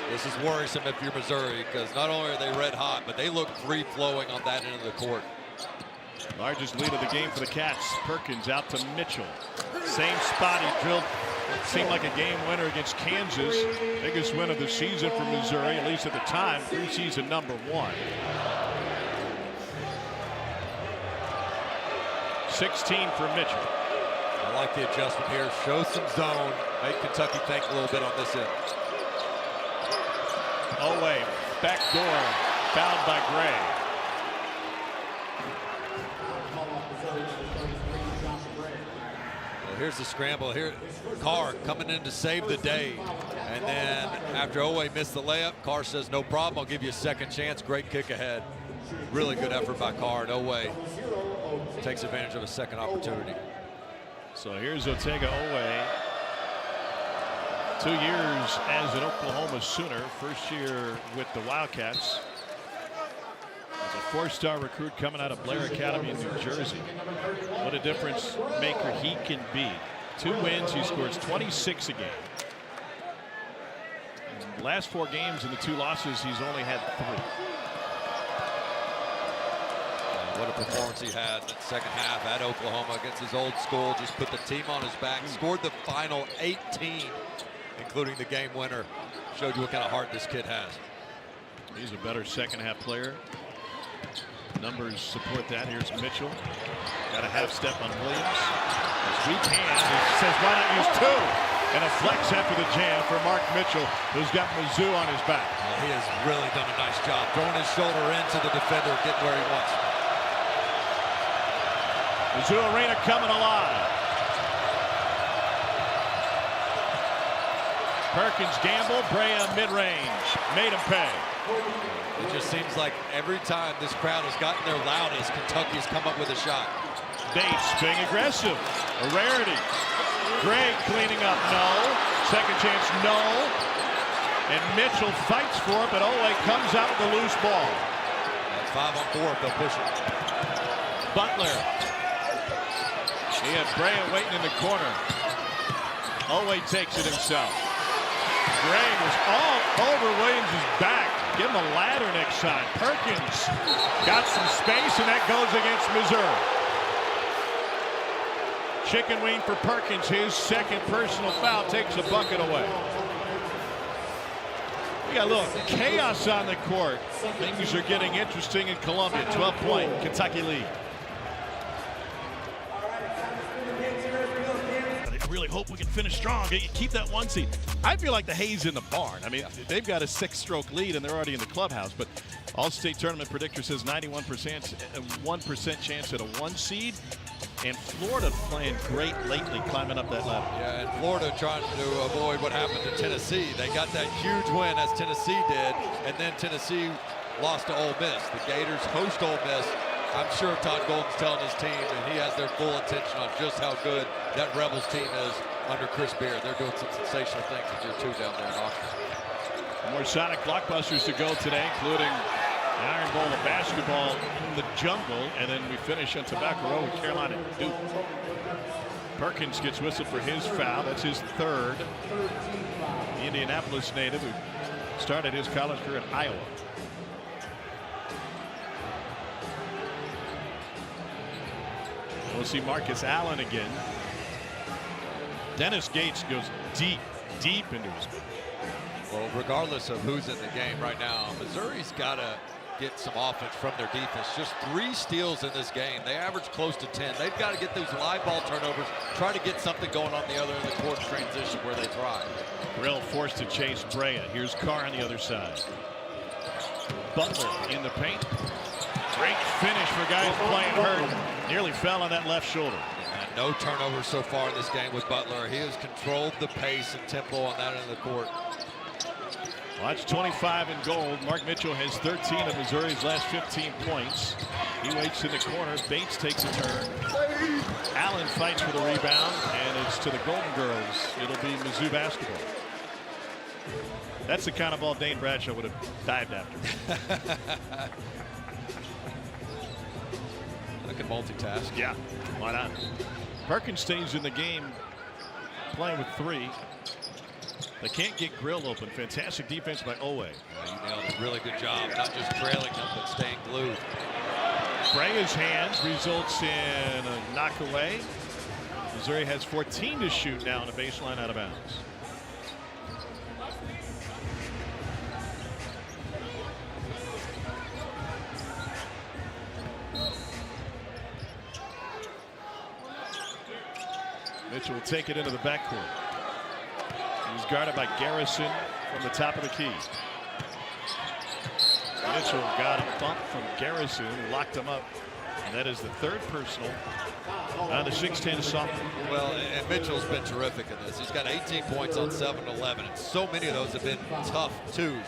This is worrisome if you're Missouri, because not only are they red hot, but they look free flowing on that end of the court. Largest lead of the game for the Cats. Perkins out to Mitchell. Same spot he drilled. Seemed like a game winner against Kansas. Biggest win of the season for Missouri, at least at the time. Preseason number 1. 16 for Mitchell. I like the adjustment here. Show some zone. Make Kentucky think a little bit on this end. Oweh, back door, fouled by Gray. Well, here's the scramble. Here, Carr coming in to save the day. And then after Oweh missed the layup, Carr says, no problem, I'll give you a second chance. Great kick ahead. Really good effort by Carr. And Oweh takes advantage of a second opportunity. So here's Otega Oweh. 2 years as an Oklahoma Sooner. First year with the Wildcats. As a four-star recruit coming out of Blair Academy in New Jersey. What a difference maker he can be. 2 wins, he scores 26 a game. In the last 4 games and the 2 losses, he's only had 3. What a performance he had in the second half at Oklahoma against his old school. Just put the team on his back, scored the final 18, including the game winner. Showed you what kind of heart this kid has. He's a better second half player. Numbers support that. Here's Mitchell. Got a half step on Williams. His weak hand says, why not use 2? And a flex after the jam for Mark Mitchell, who's got Mizzou on his back. Well, he has really done a nice job throwing his shoulder into the defender, getting where he wants. Mizzou Arena coming alive. Perkins gamble, Brea mid-range, made him pay. It just seems like every time this crowd has gotten their loudest, Kentucky's come up with a shot. Bates being aggressive, a rarity. Gray cleaning up, no. Second chance, no. And Mitchell fights for it, but Owe comes out with the loose ball. That's 5 on 4 if they'll push it. Butler. He had Brea waiting in the corner. Owe takes it himself. Gray was all over Williams' back. Give him a ladder next time. Perkins got some space, and that goes against Missouri. Chicken wing for Perkins. His second personal foul takes a bucket away. We got a little chaos on the court. Things are getting interesting in Columbia. 12-point Kentucky lead. I really hope we can finish strong. Keep that 1 seed. I feel like the hay's in the barn. I mean, they've got a 6-stroke lead and they're already in the clubhouse. But All-State Tournament predictor says 91%, 1% chance at a 1 seed. And Florida playing great lately, climbing up that ladder. Yeah, and Florida trying to avoid what happened to Tennessee. They got that huge win, as Tennessee did, and then Tennessee lost to Ole Miss. The Gators host Ole Miss. I'm sure Todd Golden's telling his team, and he has their full attention on just how good that Rebels team is under Chris Beard. They're doing some sensational things at year 2 down there in Austin. More Sonic blockbusters to go today, including the Iron Bowl of basketball in the jungle, and then we finish on Tobacco Road with Carolina and Duke. Perkins gets whistled for his foul. That's his 3rd. The Indianapolis native who started his college career at Iowa. We'll see Marcus Allen again. Dennis Gates goes deep into his. Well, regardless of who's in the game right now, Missouri's got to get some offense from their defense. Just 3 steals in this game. They average close to 10. They've got to get those live ball turnovers, try to get something going on the other end of the court transition where they thrive. Grill forced to chase Brea. Here's Carr on the other side. Butler in the paint. Great finish for guys playing hurt. Nearly fell on that left shoulder. And no turnovers so far in this game with Butler. He has controlled the pace and tempo on that end of the court. Watch 25 in gold. Mark Mitchell has 13 of Missouri's last 15 points. He waits in the corner. Bates takes a turn. Allen fights for the rebound, and it's to the Golden Girls. It'll be Mizzou basketball. That's the kind of ball Dane Bradshaw would have dived after. I can multitask. Yeah, why not? Perkins stays in the game, playing with 3. They can't get Grill open. Fantastic defense by Owe. You nailed a really good job, not just trailing them, but staying glued. Brea's hands results in a knock away. Missouri has 14 to shoot now on the baseline out of bounds. Mitchell will take it into the backcourt. He's guarded by Garrison from the top of the key. Mitchell got a bump from Garrison, who locked him up. And that is the 3rd personal on the 6'10" sophomore. Well, and Mitchell's been terrific in this. He's got 18 points on 7-11, and so many of those have been tough twos.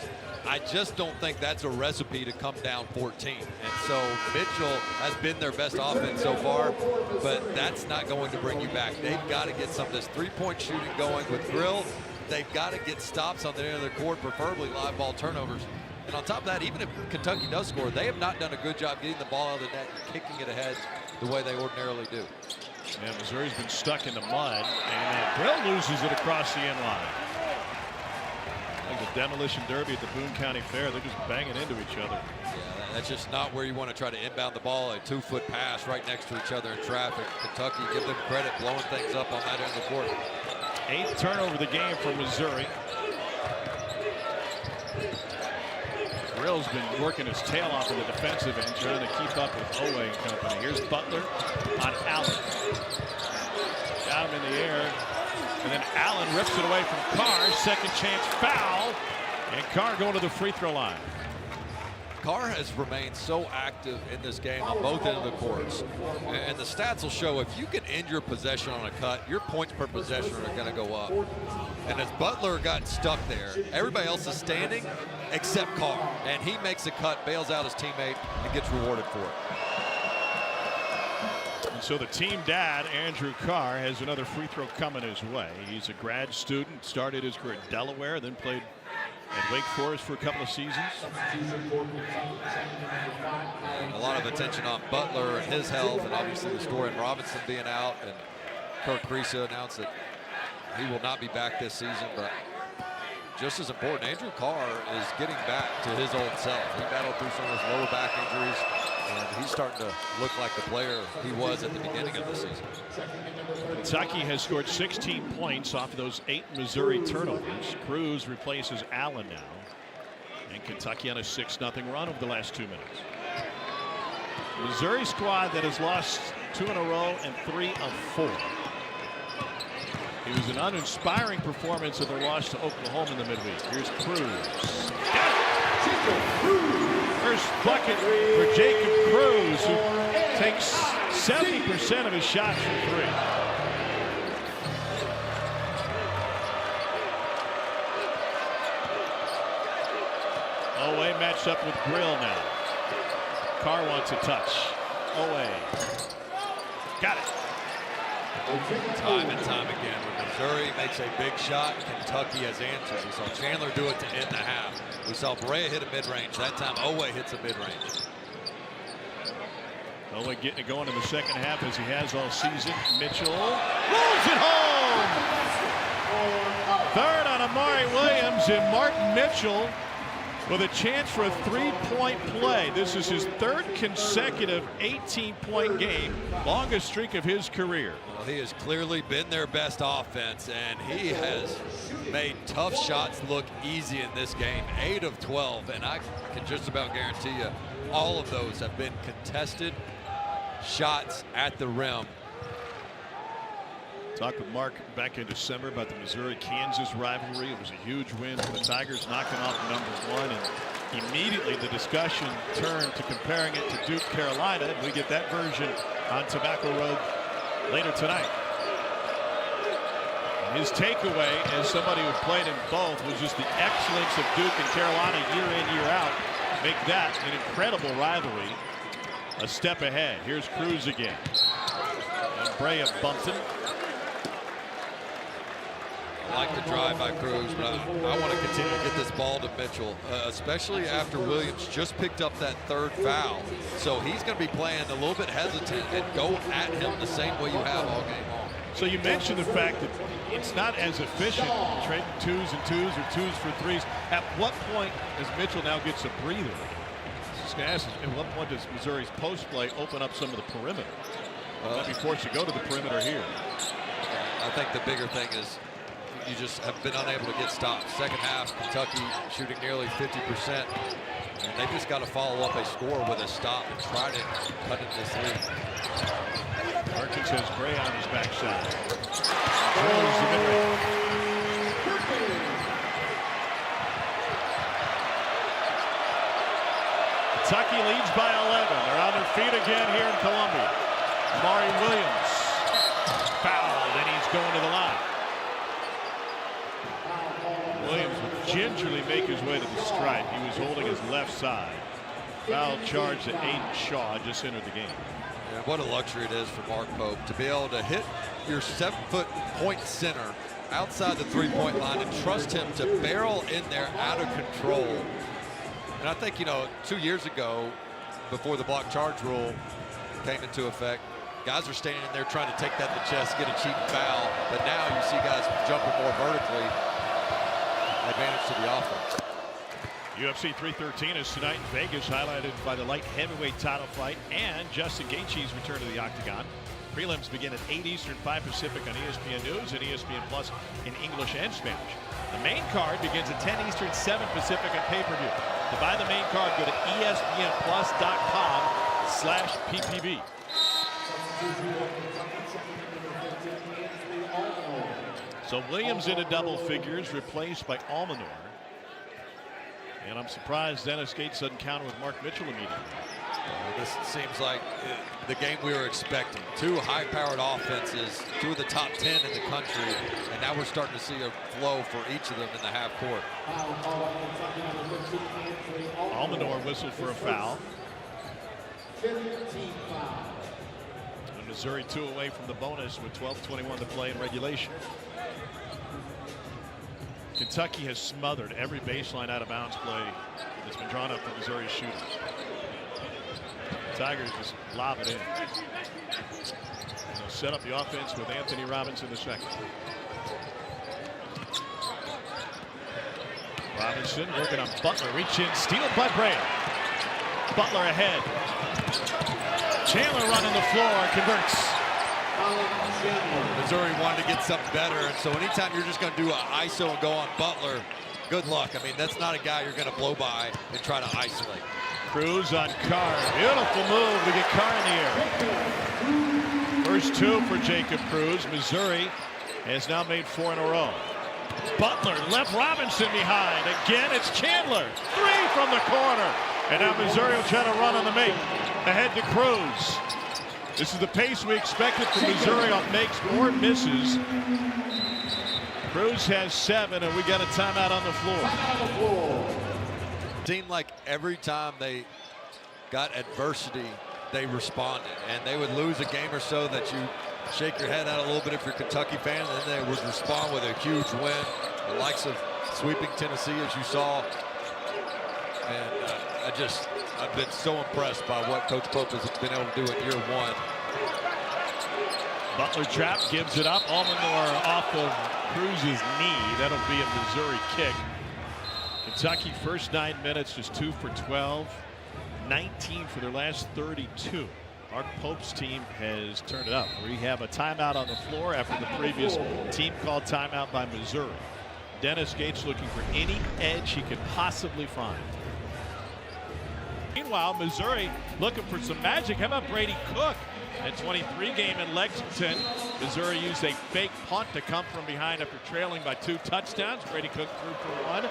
I just don't think that's a recipe to come down 14. And so Mitchell has been their best offense so far, but that's not going to bring you back. They've got to get some of this 3-point shooting going with Grill. They've got to get stops on the end of the court, preferably live ball turnovers. And on top of that, even if Kentucky does score, they have not done a good job getting the ball out of the net and kicking it ahead the way they ordinarily do. Yeah, Missouri's been stuck in the mud, and Brill loses it across the end line. Like the demolition derby at the Boone County Fair, they're just banging into each other. Yeah, that's just not where you want to try to inbound the ball. A 2-foot pass right next to each other in traffic. Kentucky, give them credit, blowing things up on that end of the court. 8th turnover of the game for Missouri. Brill's been working his tail off in the defensive end, trying to keep up with Owe and company. Here's Butler on Allen. Got him in the air. And then Allen rips it away from Carr. Second chance foul. And Carr going to the free throw line. Carr has remained so active in this game on both ends of the courts. And the stats will show if you can end your possession on a cut, your points per possession are going to go up. And as Butler got stuck there, everybody else is standing except Carr. And he makes a cut, bails out his teammate, and gets rewarded for it. And so the team dad, Andrew Carr, has another free throw coming his way. He's a grad student, started his career at Delaware, then played at Wake Forest for a couple of seasons. And a lot of attention on Butler and his health, and obviously the story in Robinson being out, and Kirk Kriisa announced that he will not be back this season. But just as important, Andrew Carr is getting back to his old self. He battled through some of his lower back injuries, and he's starting to look like the player he was at the beginning of the season. Kentucky has scored 16 points off of those 8 Missouri turnovers. Cruz replaces Allen now. And Kentucky on a 6-0 run over the last 2 minutes. Missouri squad that has lost 2 in a row and 3 of 4. It was an uninspiring performance in their loss to Oklahoma in the midweek. Here's Cruz. First bucket for Jacob Cruz, who takes 70% of his shots from 3. Owe matched up with Grill now. Carr wants a touch. Owe. Got it. Time and time again, when Missouri makes a big shot, Kentucky has answers. We saw Chandler do it to end the half. We saw Brea hit a mid-range. That time, Owe hits a mid-range. Owe getting it going in the second half as he has all season. Mitchell rolls it home. Third on Amari Williams, and Martin Mitchell with a chance for a 3-point play. This is his 3rd consecutive 18-point game, longest streak of his career. Well, he has clearly been their best offense, and he has made tough shots look easy in this game. 8 of 12, and I can just about guarantee you all of those have been contested shots at the rim. Talked with Mark back in December about the Missouri-Kansas rivalry. It was a huge win for the Tigers, knocking off #1, and immediately the discussion turned to comparing it to Duke, Carolina, and we get that version on Tobacco Road later tonight. And his takeaway, as somebody who played in both, was just the excellence of Duke and Carolina year in, year out. Make that an incredible rivalry a step ahead. Here's Cruz again. And Brea bumped him. I like the drive by Cruz, but I want to continue to get this ball to Mitchell, especially after Williams just picked up that 3rd foul. So he's going to be playing a little bit hesitant and go at him the same way you have all game long. So you mentioned the fact that it's not as efficient trading 2s and 2s or 2s for 3s. At what point does Mitchell now gets a breather? Just going to ask, at what point does Missouri's post play open up some of the perimeter? Might be forced to go to the perimeter here. I think the bigger thing is you just have been unable to get stops. Second half, Kentucky shooting nearly 50%. And they just got to follow up a score with a stop and try to cut it this lead. Perkins has Brea on his backside. Drills the mid-range. Kentucky leads by 11. They're on their feet again here in Columbia. Amari Williams fouled, and he's going to the line. Williams would gingerly make his way to the stripe. He was holding his left side. Foul charge that Aiden Shaw just entered the game. And what a luxury it is for Mark Pope to be able to hit your 7-foot point center outside the 3-point line and trust him to barrel in there out of control And I think, 2 years ago, before the block charge rule came into effect, guys are standing there trying to take that to the chest, get a cheap foul. But now you see guys jumping more vertically, advantage to the offense. UFC 313 is tonight in Vegas, highlighted by the light heavyweight title fight and Justin Gaethje's return to the octagon. Prelims begin at 8 Eastern, 5 Pacific on ESPN News and ESPN Plus in English and Spanish. The main card begins at 10 Eastern, 7 Pacific on pay-per-view. To buy the main card, go to espnplus.com/PPV. So Williams into double figures, replaced by Almanor. And I'm surprised Dennis Gates doesn't counter with Mark Mitchell immediately. This seems like the game we were expecting. Two high-powered offenses, two of the top 10 in the country, and now we're starting to see a flow for each of them in the half court. Almanor whistled for a foul. And Missouri 2 away from the bonus with 12:21 to play in regulation. Kentucky has smothered every baseline out of bounds play that's been drawn up for Missouri's shooters. Tigers just lob it in. They'll set up the offense with Anthony Robinson the second. Robinson working on Butler, reach in, steal by Bray. Butler ahead. Chandler running the floor, converts. Missouri wanted to get something better, and so anytime you're just going to do an ISO and go on Butler, good luck. I mean, that's not a guy you're going to blow by and try to isolate. Cruz on Carr. Beautiful move to get Carr in the air. First two for Jacob Cruz. Missouri has now made 4 in a row. Butler left Robinson behind. Again, it's Chandler. 3 from the corner. And now Missouri will try to run on the make. Ahead to Cruz. This is the pace we expected from Missouri on makes or misses. Cruz has 7, and we got a timeout on the floor. Seemed like every time they got adversity, they responded, and they would lose a game or so that you shake your head out a little bit if you're a Kentucky fan, and then they would respond with a huge win, the likes of sweeping Tennessee, as you saw. And I've been so impressed by what Coach Pope has been able to do in year 1. Butler trap, gives it up. Almanor off of Cruz's knee. That'll be a Missouri kick. Kentucky first 9 minutes, just 2 for 12. 19 for their last 32. Mark Pope's team has turned it up. We have a timeout on the floor after the previous team called timeout by Missouri. Dennis Gates looking for any edge he could possibly find. Meanwhile, Missouri looking for some magic. How about Brady Cook? At 23 game in Lexington, Missouri used a fake punt to come from behind after trailing by 2 touchdowns. Brady Cook threw for 1,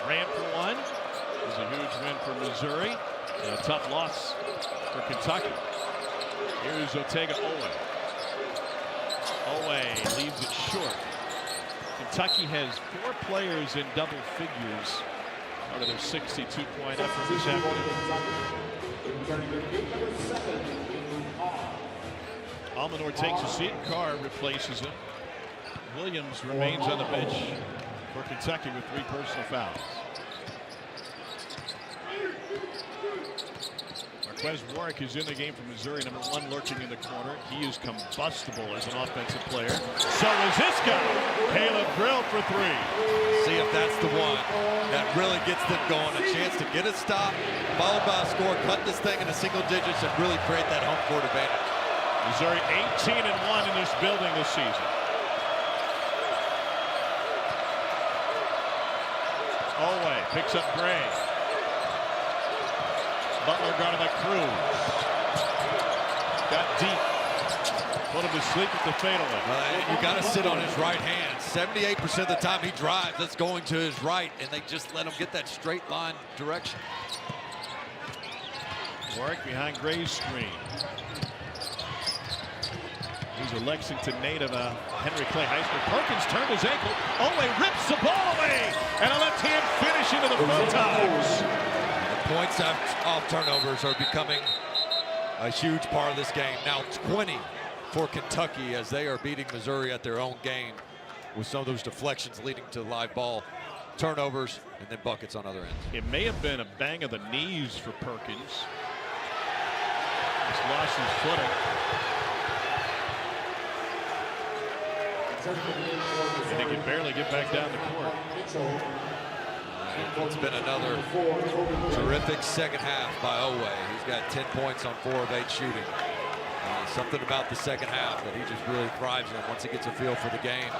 ran for 1. It was a huge win for Missouri and a tough loss for Kentucky. Here's Otega Owe. Owe leaves it short. Kentucky has 4 players in double figures out of their 62-point effort this afternoon. Almanor takes a seat. Carr replaces him. Williams remains on the bench for Kentucky with 3 personal fouls. Marquez Warwick is in the game for Missouri, number 1 lurking in the corner. He is combustible as an offensive player. So is this guy. Caleb Grill for 3. See if that's the one that really gets them going. A chance to get a stop, followed by a score, cut this thing into single digits, and really create that home court advantage. Missouri 18-1 in this building this season. Owe picks up Gray. Butler guarded by Cruz. Got deep. Put him to sleep with the fadeaway. You got to sit on his right hand. 78% of the time he drives, that's going to his right, and they just let him get that straight line direction. Warwick behind Gray's screen. He's a Lexington native, Henry Clay High School. Perkins turned his ankle. Owe rips the ball away. And a left hand finish into the Photogs. The points off turnovers are becoming a huge part of this game. Now 20 for Kentucky as they are beating Missouri at their own game with some of those deflections leading to live ball. turnovers, and then buckets on other ends. It may have been a bang of the knees for Perkins. He's lost his footing. And he can barely get back down the court. It's been another terrific second half by Owe. He's got 10 points on 4 of 8 shooting. Something about the second half that he just really thrives in once he gets a feel for the game.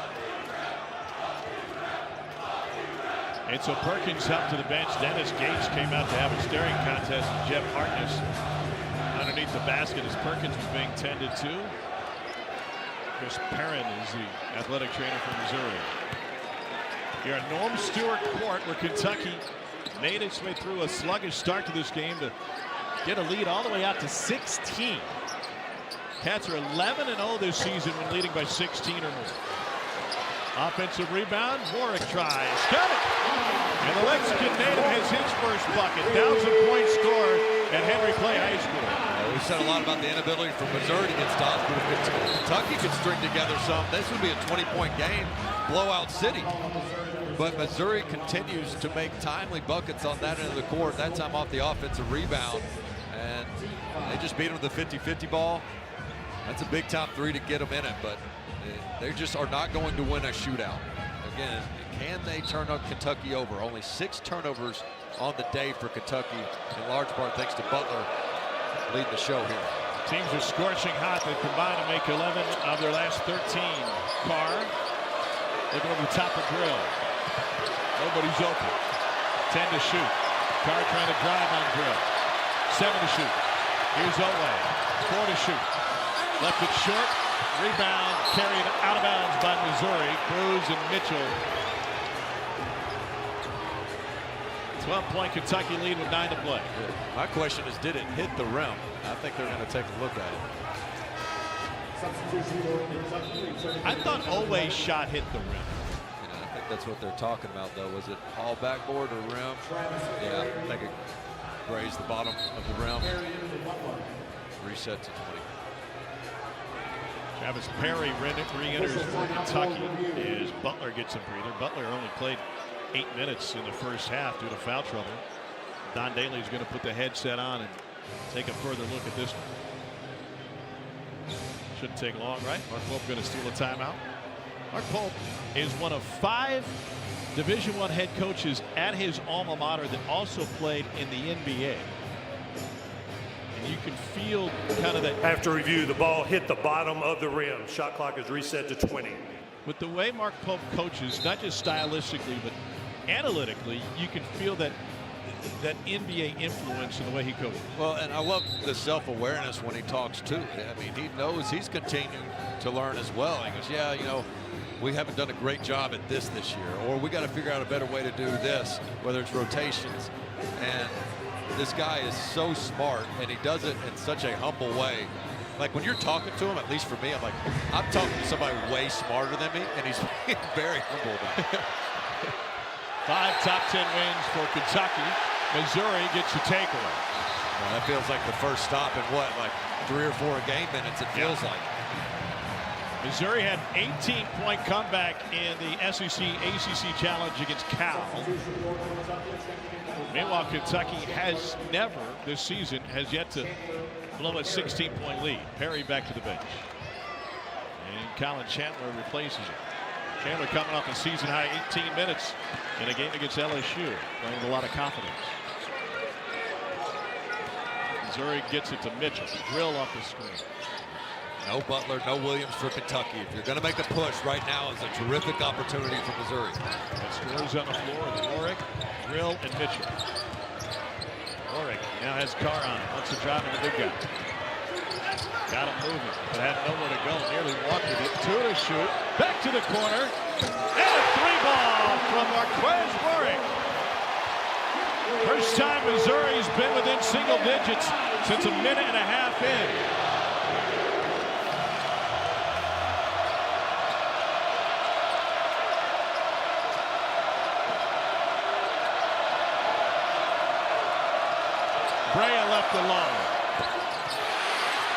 And so Perkins up to the bench. Dennis Gates came out to have a staring contest with Jeff Hartness underneath the basket as Perkins was being tended to. Chris Perrin is the athletic trainer from Missouri. Here at Norm Stewart Court, where Kentucky made its way through a sluggish start to this game to get a lead all the way out to 16. Cats are 11-0 this season when leading by 16 or more. Offensive rebound, Warwick tries, got it! And the Lexington native has his first bucket. 1,000-point score at Henry Clay High School. We've said a lot about the inability for Missouri to get stops, but if Kentucky could string together some, this would be a 20-point game, blowout city. But Missouri continues to make timely buckets on that end of the court, that time off the offensive rebound. And they just beat them with the 50-50 ball. That's a big top 3 to get them in it, but they just are not going to win a shootout. Again, can they turn Kentucky over? Only 6 turnovers on the day for Kentucky, in large part thanks to Butler leading the show here. Teams are scorching hot. They combined to make 11 of their last 13. Carr looking over the top of Drill. Nobody's open. 10 to shoot. Carr trying to drive on Drill. 7 to shoot. Here's Owe. 4 to shoot. Left it short. Rebound carried out of bounds by Missouri. Cruz and Mitchell. 12-point Kentucky lead with 9 to play. My question is, did it hit the rim? I think they're going to take a look at it. I thought Owe's shot hit the rim. Yeah, I think that's what they're talking about, though. Was it all backboard or rim? Yeah, I think it grazed the bottom of the rim. Reset to 20. Travis Perry re-enters for Kentucky as Butler gets a breather. Butler only played 8 minutes in the first half due to foul trouble. Don Daly is going to put the headset on and take a further look at this one. Shouldn't take long, right? Mark Pope going to steal a timeout. Mark Pope is one of 5 Division I head coaches at his alma mater that also played in the NBA. You can feel kind of that. After review, the ball hit the bottom of the rim. Shot clock is reset to 20. With the way Mark Pope coaches, not just stylistically, but analytically, you can feel that NBA influence in the way he coaches. Well, and I love the self-awareness when he talks too. I mean, he knows he's continuing to learn as well. He goes, yeah, you know, we haven't done a great job at this year, or we got to figure out a better way to do this, whether it's rotations. And this guy is so smart, and he does it in such a humble way. Like when you're talking to him, at least for me, I'm like, I'm talking to somebody way smarter than me, and he's very humble about it. 5 top 10 wins for Kentucky. Missouri gets a takeaway. Well, that feels like the first stop in what, like 3 or 4 game minutes, it feels like. Missouri had an 18-point comeback in the SEC ACC Challenge against Cal. Meanwhile, Kentucky has never this season has yet to blow a 16-point lead. Perry back to the bench. And Colin Chandler replaces him. Chandler coming off a season-high 18 minutes in a game against LSU, playing with a lot of confidence. Missouri gets it to Mitchell. Drill off the screen. No Butler, no Williams for Kentucky. If you're going to make the push, right now is a terrific opportunity for Missouri. And scores on the floor with Warwick, Drill, and Mitchell. Warwick now has Carr on him. Wants to drive in the big guy. Got him moving, but had nowhere to go. Nearly walked with it. 2 to shoot. Back to the corner. And a 3-ball from Marquez Warwick. First time Missouri's been within single digits since a minute and a half in. Brea left alone.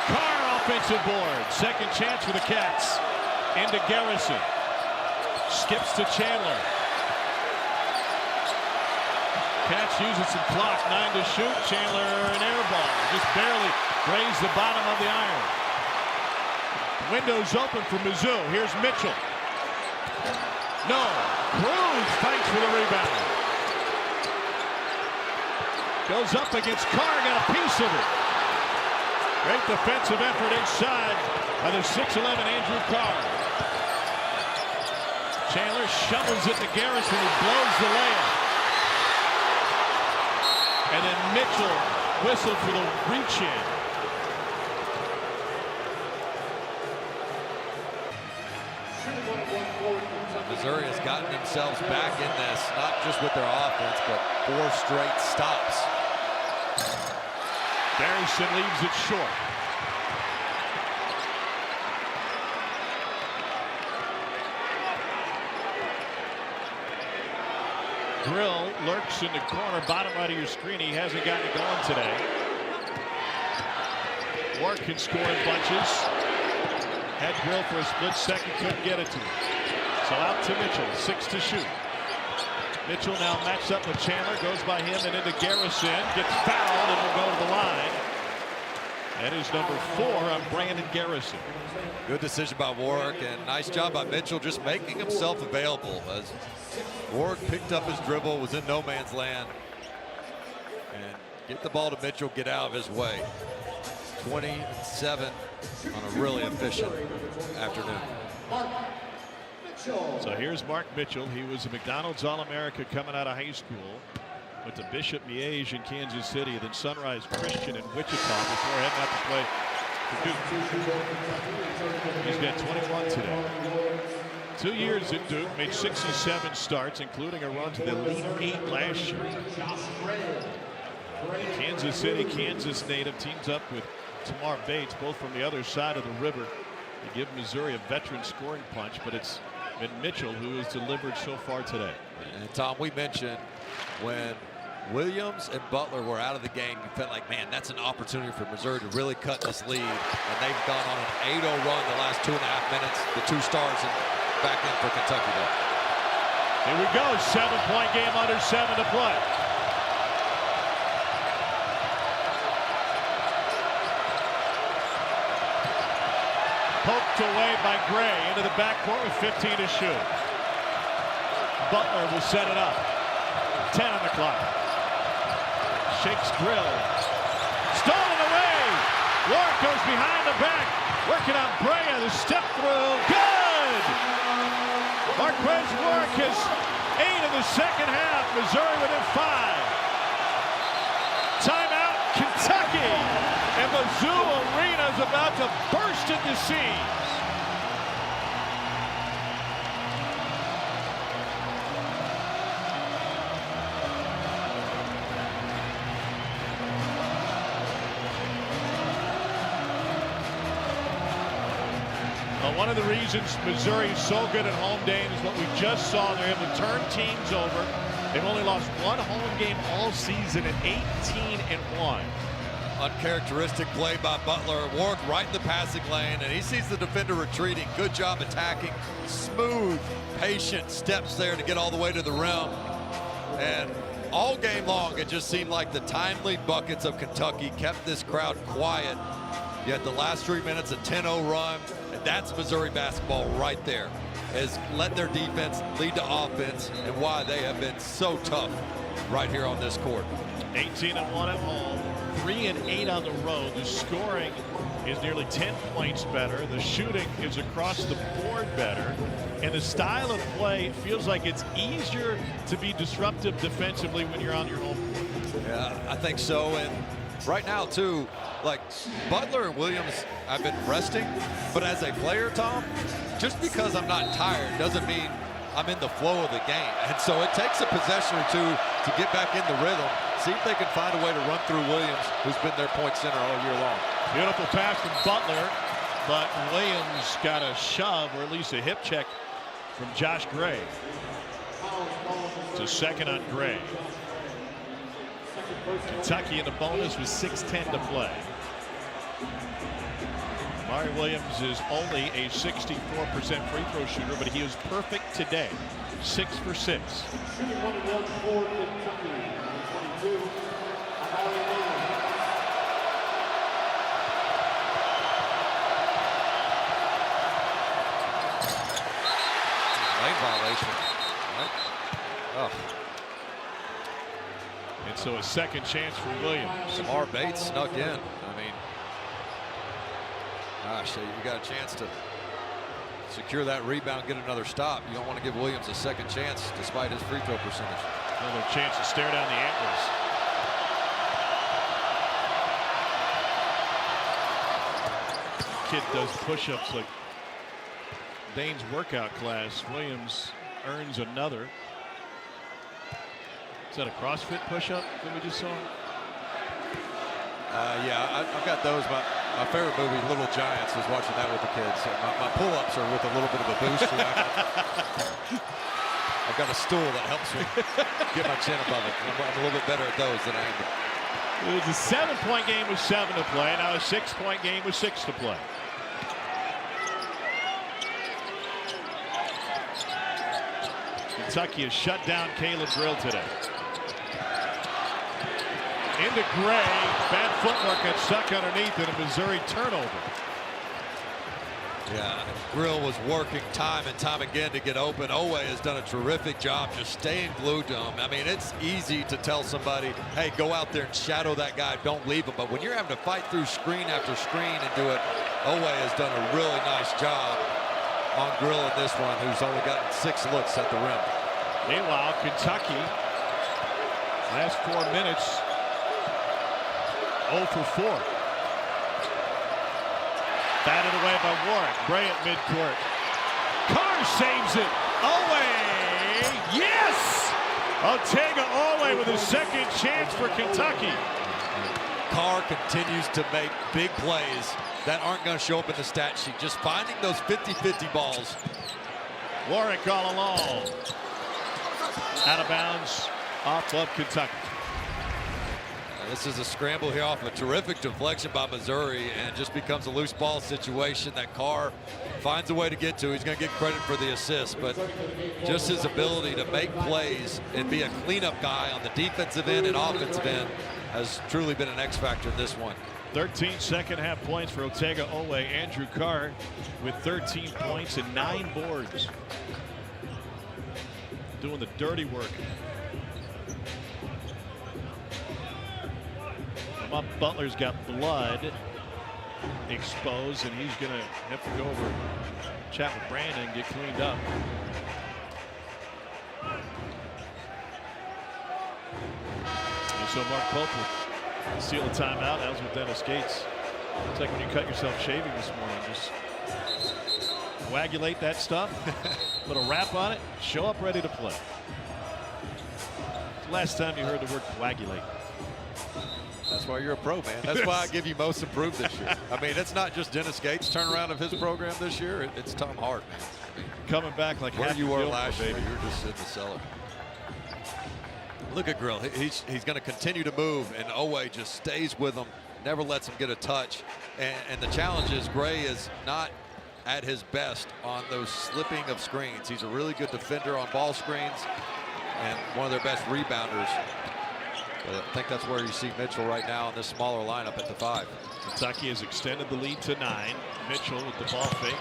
Carr offensive board. Second chance for the Cats. Into Garrison. Skips to Chandler. Wildcats using some clock, 9 to shoot. Chandler, an air ball, just barely grazed the bottom of the iron. Windows open for Mizzou. Here's Mitchell. No, Cruz fights for the rebound. Goes up against Carr, got a piece of it. Great defensive effort inside by the 6'11 Andrew Carr. Chandler shovels it to Garrison, who blows the layup. And then Mitchell whistled for the reach-in. Missouri has gotten themselves back in this, not just with their offense, but 4 straight stops. Garrison leaves it short. Grill lurks in the corner, bottom right of your screen. He hasn't gotten it going today. Ward can score in bunches. Had Grill for a split second, couldn't get it to him. So out to Mitchell, 6 to shoot. Mitchell now matched up with Chandler, goes by him and into Garrison, gets fouled and will go to the line. That is number 4 on Brandon Garrison. Good decision by Warwick, and nice job by Mitchell just making himself available as Warwick picked up his dribble, was in no man's land. And get the ball to Mitchell, get out of his way. 27 on a really efficient afternoon. So here's Mark Mitchell. He was a McDonald's All-America coming out of high school. Went to Bishop Miege in Kansas City, then Sunrise Christian in Wichita before heading out to play for Duke. He's got 21 today. 2 years at Duke, made 67 starts, including a run to the Elite 8 last year. Kansas City, Kansas native, teams up with Tamar Bates, both from the other side of the river, to give Missouri a veteran scoring punch, but it's been Mitchell who has delivered so far today. And Tom, we mentioned when Williams and Butler were out of the game, you felt like, man, that's an opportunity for Missouri to really cut this lead. And they've gone on an 8-0 run the last 2.5 minutes. The 2 stars and back in for Kentucky though. Here we go, 7-point game, under 7 to play. Poked away by Gray into the backcourt with 15 to shoot. Butler will set it up. 10 on the clock. Shakes Grill. Stolen away. Warwick goes behind the back. Working on Brea. The step through. Good. Marquez Warwick has 8 in the second half. Missouri within 5. Timeout, Kentucky. And Mizzou Arena is about to burst into seams. One of the reasons Missouri is so good at home games is what we just saw. They're able to turn teams over. They've only lost 1 home game all season at 18-1. Uncharacteristic play by Butler. Warwick right in the passing lane, and he sees the defender retreating. Good job attacking. Smooth, patient steps there to get all the way to the rim. And all game long, it just seemed like the timely buckets of Kentucky kept this crowd quiet. Yet the last 3 minutes, a 10-0 run, and that's Missouri basketball right there. Has let their defense lead to offense, and why they have been so tough right here on this court. 18-1 at home, 3 and 8 on the road. The scoring is nearly 10 points better. The shooting is across the board better. And the style of play feels like it's easier to be disruptive defensively when you're on your home court. Yeah, I think so. And right now, too, like Butler and Williams, I've been resting. But as a player, Tom, just because I'm not tired doesn't mean I'm in the flow of the game. And so it takes a possession or two to get back in the rhythm. See if they can find a way to run through Williams, who's been their point center all year long. Beautiful pass from Butler, but Williams got a shove, or at least a hip check from Josh Gray. It's a second on Gray. Kentucky in the bonus with 6:10 to play. Mari Williams is only a 64% free throw shooter, but he was perfect today. 6 for 6. Lane violation. Right. Oh. And so a second chance for Williams. Samar Bates snuck in. I mean, gosh, you got a chance to secure that rebound, get another stop. You don't want to give Williams a second chance despite his free throw percentage. Another chance to stare down the antlers. Kid does push-ups like Dane's workout class. Williams earns another. Is that a CrossFit push-up that we just saw? Yeah, I've got those. My favorite movie, Little Giants, was watching that with the kids. So my pull-ups are with a little bit of a boost. I've got a stool that helps me get my chin above it. I'm a little bit better at those than I am. It was a 7-point game with 7 to play. Now a 6-point game with 6 to play. Kentucky has shut down Caleb Grill today. Into Gray. Bad footwork, got stuck underneath, and a Missouri turnover. Yeah, Grill was working time and time again to get open. Owe has done a terrific job just staying glued to him. I mean, it's easy to tell somebody, hey, go out there and shadow that guy, don't leave him. But when you're having to fight through screen after screen and do it, Owe has done a really nice job on Grill in this one, who's only gotten 6 looks at the rim. Meanwhile, Kentucky, last 4 minutes, 0 for 4. Batted away by Warwick. Bray at midcourt. Carr saves it. Owe. Yes! Otega Owe with a second chance for Kentucky. Carr continues to make big plays that aren't going to show up in the stat sheet. Just finding those 50-50 balls. Warwick all along. Out of bounds off of Kentucky. This is a scramble here off a terrific deflection by Missouri, and just becomes a loose ball situation that Carr finds a way to get to. He's going to get credit for the assist, but just his ability to make plays and be a cleanup guy on the defensive end and offensive end has truly been an X factor in this one. 13 second half points for Otega Owe. Andrew Carr with 13 points and 9 boards. Doing the dirty work. Butler's got blood exposed, and he's going to have to go over and chat with Brandon and get cleaned up. And so Mark Pope will steal a timeout. That was with Dennis Gates. It's like when you cut yourself shaving this morning. Just coagulate that stuff, put a wrap on it, show up ready to play. Last time you heard the word coagulate. That's why you're a pro, man. That's why I give you most improved this year. I mean, it's not just Dennis Gates' turnaround of his program this year. It's Tom Hart, man. I mean, coming back like where half you were Gilmore, last year, baby. you're just in the cellar. Look at Grill. He's going to continue to move, and Owe just stays with him, never lets him get a touch. And the challenge is Gray is not at his best on those slipping of screens. He's a really good defender on ball screens and one of their best rebounders. But I think that's where you see Mitchell right now in this smaller lineup at the 5. Kentucky has extended the lead to 9. Mitchell with the ball fake.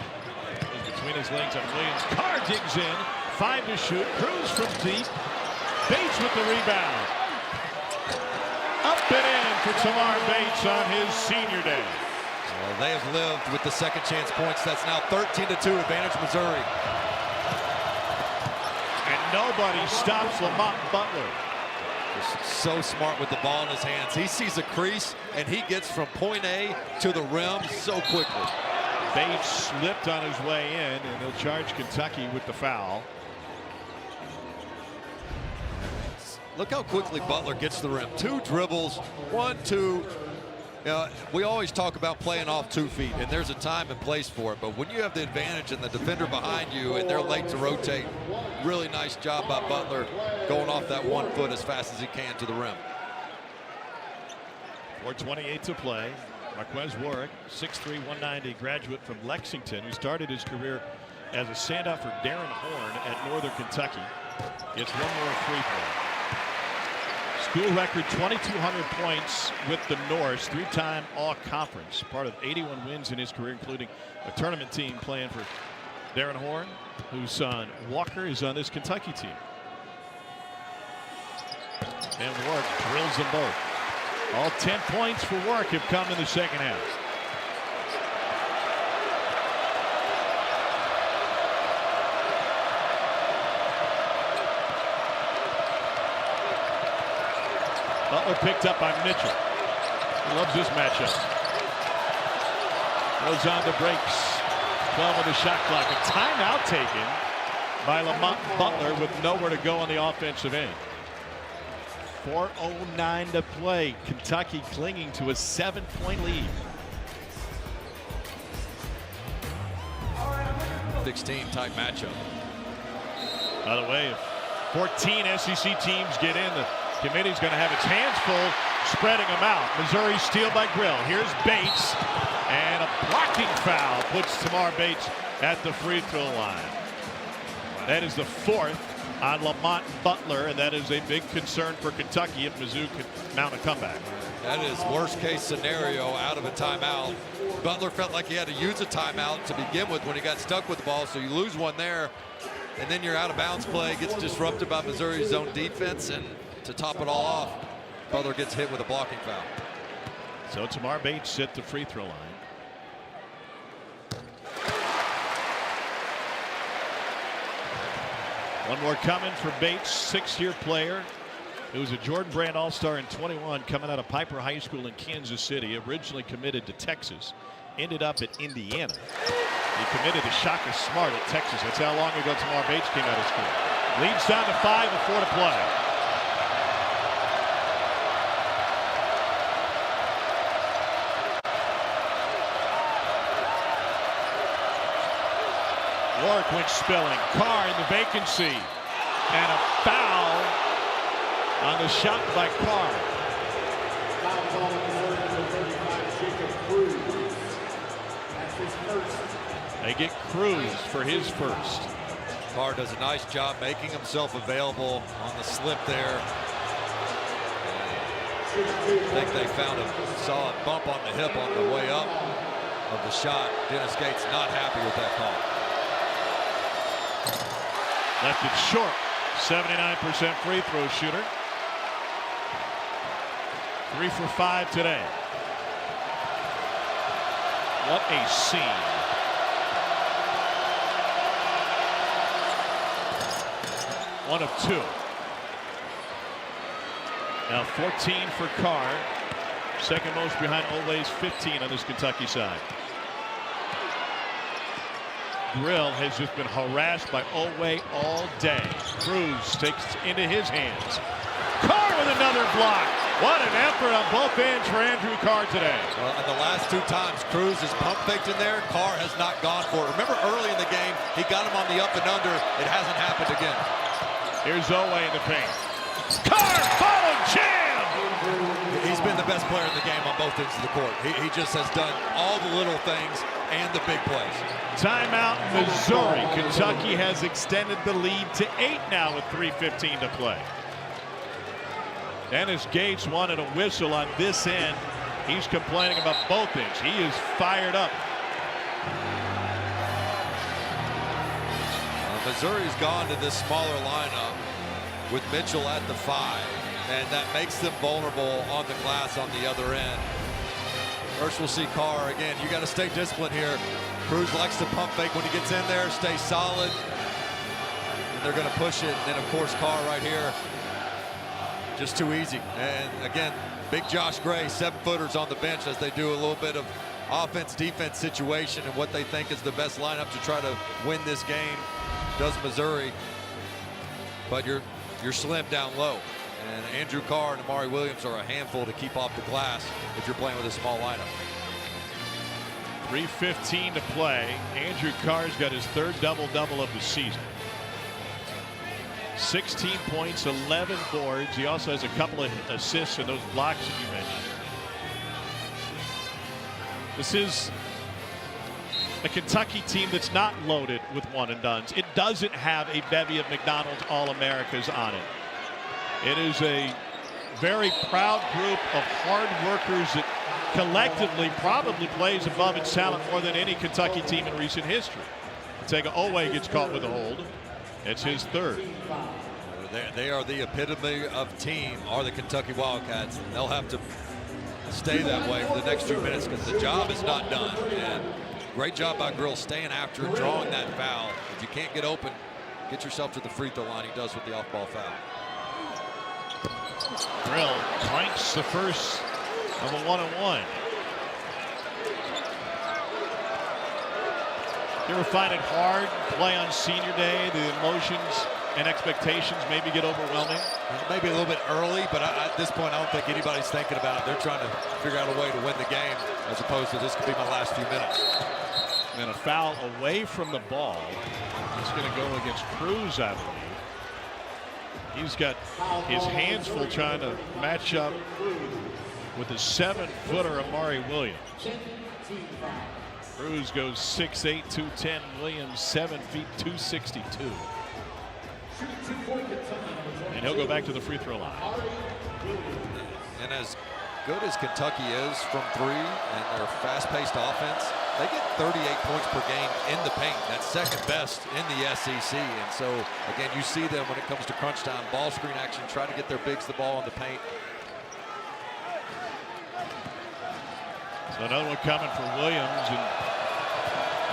Goes between his legs on Williams. Carr digs in. 5 to shoot. Cruz from deep. Bates with the rebound. Up and in for Tamar Bates on his senior day. Well, they have lived with the second chance points. That's now 13-2 advantage Missouri. And nobody stops Lamont Butler. So smart with the ball in his hands. He sees a crease and he gets from point A to the rim so quickly. Bates slipped on his way in, and he'll charge Kentucky with the foul. Look how quickly Butler gets to the rim. 2 dribbles, 1, 2. We always talk about playing off 2 feet, and there's a time and place for it. But when you have the advantage and the defender behind you and they're late to rotate, really nice job by Butler going off that 1 foot as fast as he can to the rim. 4:28 to play. Marquez Warwick, 6'3", 190, graduate from Lexington, who started his career as a standout for Darren Horn at Northern Kentucky. Gets one more free throw. School record 2,200 points with the Norse, 3-time all-conference, part of 81 wins in his career, including a tournament team playing for Darren Horn, whose son Walker is on this Kentucky team. And Warwick drills them both. All 10 points for Warwick have come in the second half. Butler picked up by Mitchell. He loves this matchup. Goes on to breaks. 12 on the shot clock. A timeout taken by Lamont Butler with nowhere to go on the offensive end. 4:09 to play. Kentucky clinging to a 7-point lead. 16 type matchup. By the way, if 14 SEC teams get in, the committee's going to have its hands full spreading them out. Missouri steal by Grill. Here's Bates, and a blocking foul puts Tamar Bates at the free throw line. That is the 4th on Lamont Butler, and that is a big concern for Kentucky if Mizzou can mount a comeback. That is worst case scenario out of a timeout. Butler felt like he had to use a timeout to begin with when he got stuck with the ball, so you lose one there, and then your out of bounds play gets disrupted by Missouri's zone defense, and to top it all off, Butler gets hit with a blocking foul. So Tamar Bates at the free throw line. One more coming for Bates, 6-year player who was a Jordan Brand All-Star in 21, coming out of Piper High School in Kansas City, originally committed to Texas, ended up at Indiana. He committed to Shaka Smart at Texas. That's how long ago Tamar Bates came out of school. Leads down to 5 with 4 to play. Warwick went spilling. Carr in the vacancy. And a foul on the shot by Carr. They get Cruz for his first. Carr does a nice job making himself available on the slip there. I think they found a solid bump on the hip on the way up of the shot. Dennis Gates not happy with that call. Left it short. 79% free throw shooter. 3 for 5 today. What a scene. One of 2. Now 14 for Carr. Second most behind Ole's 15 on this Kentucky side. Grill has just been harassed by Ole all day. Cruz takes it into his hands. Carr with another block. What an effort on both ends for Andrew Carr today. Well, and the last 2 times Cruz is pump faked in there, Carr has not gone for it. Remember early in the game, he got him on the up and under. It hasn't happened again. Here's Ole in the paint. Carr, follow, jam! He's been the best player in the game on both ends of the court. He just has done all the little things and the big plays. Timeout, Missouri. Kentucky has extended the lead to 8 now with 3:15 to play. Dennis Gates wanted a whistle on this end. He's complaining about both ends. He is fired up. Missouri's gone to this smaller lineup with Mitchell at the 5, and that makes them vulnerable on the glass on the other end. First we'll see Carr again. You got to stay disciplined here. Cruz likes to pump fake when he gets in there, stay solid, and they're going to push it. And then of course Carr right here, just too easy. And again, big Josh Gray, 7-footers on the bench as they do a little bit of offense-defense situation and what they think is the best lineup to try to win this game. Does Missouri, but you're slim down low, and Andrew Carr and Amari Williams are a handful to keep off the glass if you're playing with a small lineup. 3:15 to play. Andrew Carr's got his 3rd double-double of the season. 16 points, 11 boards. He also has a couple of assists in those blocks that you mentioned. This is a Kentucky team that's not loaded with one-and-dones. It doesn't have a bevy of McDonald's All-Americas on it. It is a very proud group of hard workers that collectively probably plays above its talent more than any Kentucky team in recent history. Owe gets caught with a hold. It's his third. They are the epitome of team, are the Kentucky Wildcats. They'll have to stay that way for the next 2 minutes because the job is not done. And great job by Grill staying after and drawing that foul. If you can't get open, get yourself to the free throw line. He does with the off-ball foul. Grill cranks the first of a 1-on-1. You ever find it hard to play on senior day? The emotions and expectations maybe get overwhelming? Maybe a little bit early, but at this point, I don't think anybody's thinking about it. They're trying to figure out a way to win the game as opposed to this could be my last few minutes. And a foul away from the ball. It's going to go against Cruz, I believe. He's got his hands full trying to match up with the 7-footer Amari Williams. Cruz goes 6'8", 210. Williams 7 feet 262. And he'll go back to the free throw line. And as good as Kentucky is from three and their fast-paced offense, they get 38 points per game in the paint. That's second best in the SEC. And so, again, you see them when it comes to crunch time, ball screen action, try to get their bigs the ball in the paint. So another one coming for Williams. And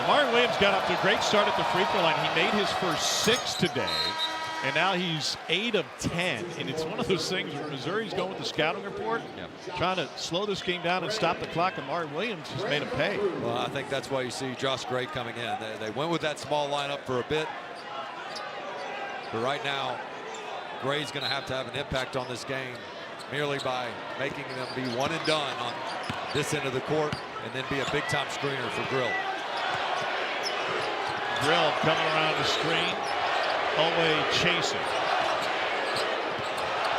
Amari Williams got up to a great start at the free throw line. He made his first 6 today. And now he's 8 of 10. And it's one of those things where Missouri's going with the scouting report, trying to slow this game down and stop the clock. And Amari Williams has made him pay. Well, I think that's why you see Josh Gray coming in. They went with that small lineup for a bit. But right now, Gray's going to have an impact on this game merely by making them be one and done on this end of the court and then be a big-time screener for Grill. Grill coming around the screen. Owe chasing.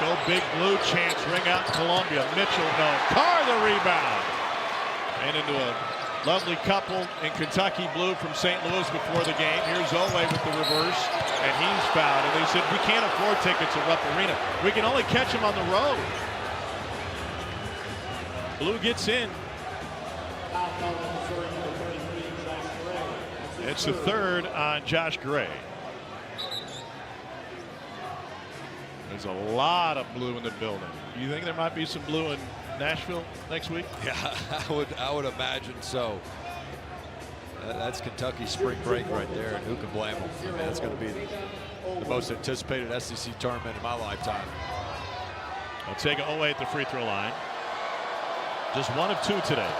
Go Big Blue, chance, ring out Columbia. Mitchell, no. Carr the rebound. And into a lovely couple in Kentucky blue from St. Louis before the game. Here's Owe with the reverse, and he's fouled. And they said, we can't afford tickets at Rupp Arena. We can only catch him on the road. Blue gets in. It's the third on Josh Gray. There's a lot of blue in the building. You think there might be some blue in Nashville next week? Yeah, I would imagine so. That's Kentucky's spring break right there, and who can blame them? I mean, that's going to be the most anticipated SEC tournament in my lifetime. I'll take Owe at the free throw line. Just 1 of 2 today.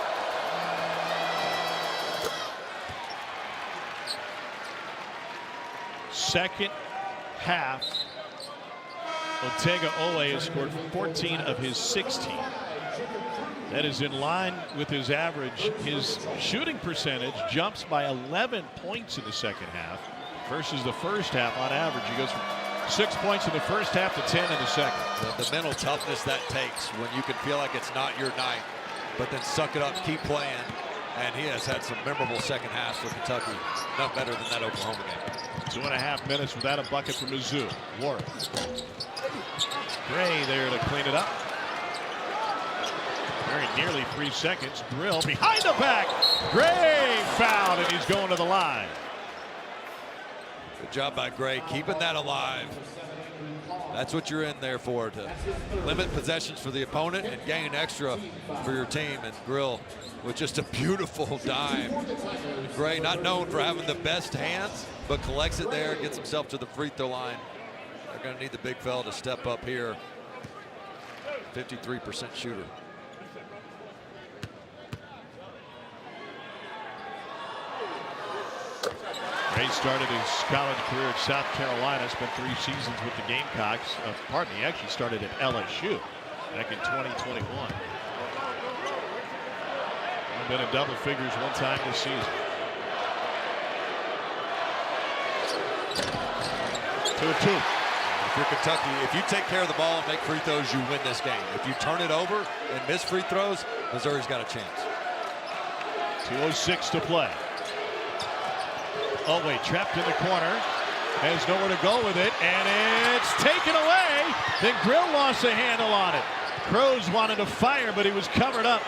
Second half, Owe has scored 14 of his 16. That is in line with his average. His shooting percentage jumps by 11 points in the second half versus the first half. On average, he goes from 6 points in the first half to 10 in the second. The mental toughness that takes when you can feel like it's not your night, but then suck it up, keep playing. And he has had some memorable second halves for Kentucky. Not better than that Oklahoma game. 2.5 minutes without a bucket for Mizzou. Warren. Gray there to clean it up. Very nearly 3 seconds. Drill behind the back. Gray fouled, and he's going to the line. Good job by Gray, keeping that alive. That's what you're in there for, to limit possessions for the opponent and gain extra for your team. And Grill with just a beautiful dime. Gray, not known for having the best hands, but collects it there, gets himself to the free throw line. They're going to need the big fella to step up here. 53% shooter. Gray started his college career at South Carolina, spent 3 seasons with the Gamecocks. He actually started at LSU back in 2021. Been in double figures 1 time this season. 2 of 2. If you're Kentucky, if you take care of the ball and make free throws, you win this game. If you turn it over and miss free throws, Missouri's got a chance. 2:06 to play. Owe trapped in the corner, has nowhere to go with it, and it's taken away Then Grill lost a handle on it. Crows wanted to fire, but he was covered up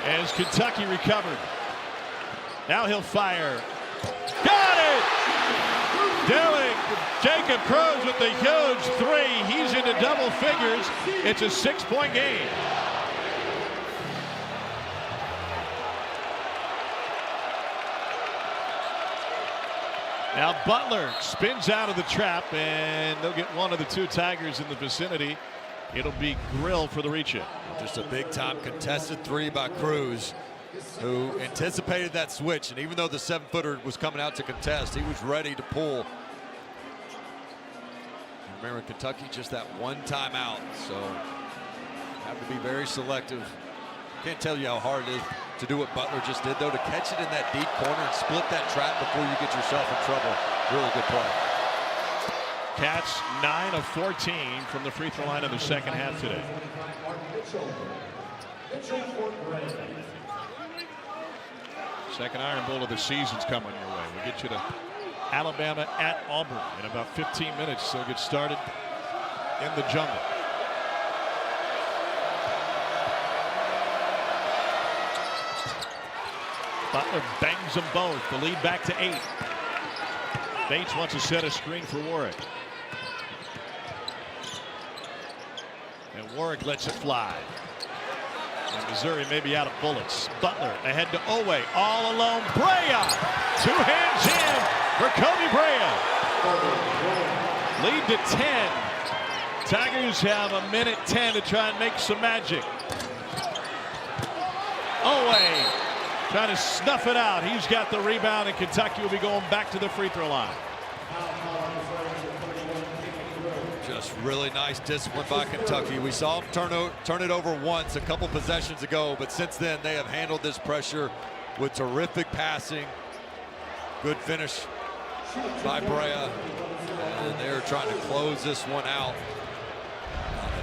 as Kentucky recovered. Now he'll fire. Got it! Jacob Crows with the huge three. He's into double figures. It's a 6-point game. Now Butler spins out of the trap, and they'll get one of the two Tigers in the vicinity. It'll be Grill for the reach-in. Just a big-time contested three by Cruz, who anticipated that switch, and even though the 7-footer was coming out to contest, he was ready to pull. Remember, Kentucky just that one timeout, so have to be very selective. Can't tell you how hard it is to do what Butler just did, though, to catch it in that deep corner and split that trap before you get yourself in trouble. Really good play. Cats 9 of 14 from the free throw line in the second half today. Second Iron Bowl of the season's coming your way. We'll get you to Alabama at Auburn in about 15 minutes. So get started in the jungle. Butler bangs them both. The lead back to 8. Bates wants to set a screen for Warwick. And Warwick lets it fly. And Missouri may be out of bullets. Butler ahead to Owe. All alone. Brea. 2 hands in for Kobe Brea. Lead to 10. Tigers have a minute 10 to try and make some magic. Owe trying to snuff it out. He's got the rebound, and Kentucky will be going back to the free throw line. Just really nice discipline by Kentucky. We saw them turn it over once a couple possessions ago, but since then they have handled this pressure with terrific passing. Good finish by Brea, and they're trying to close this one out.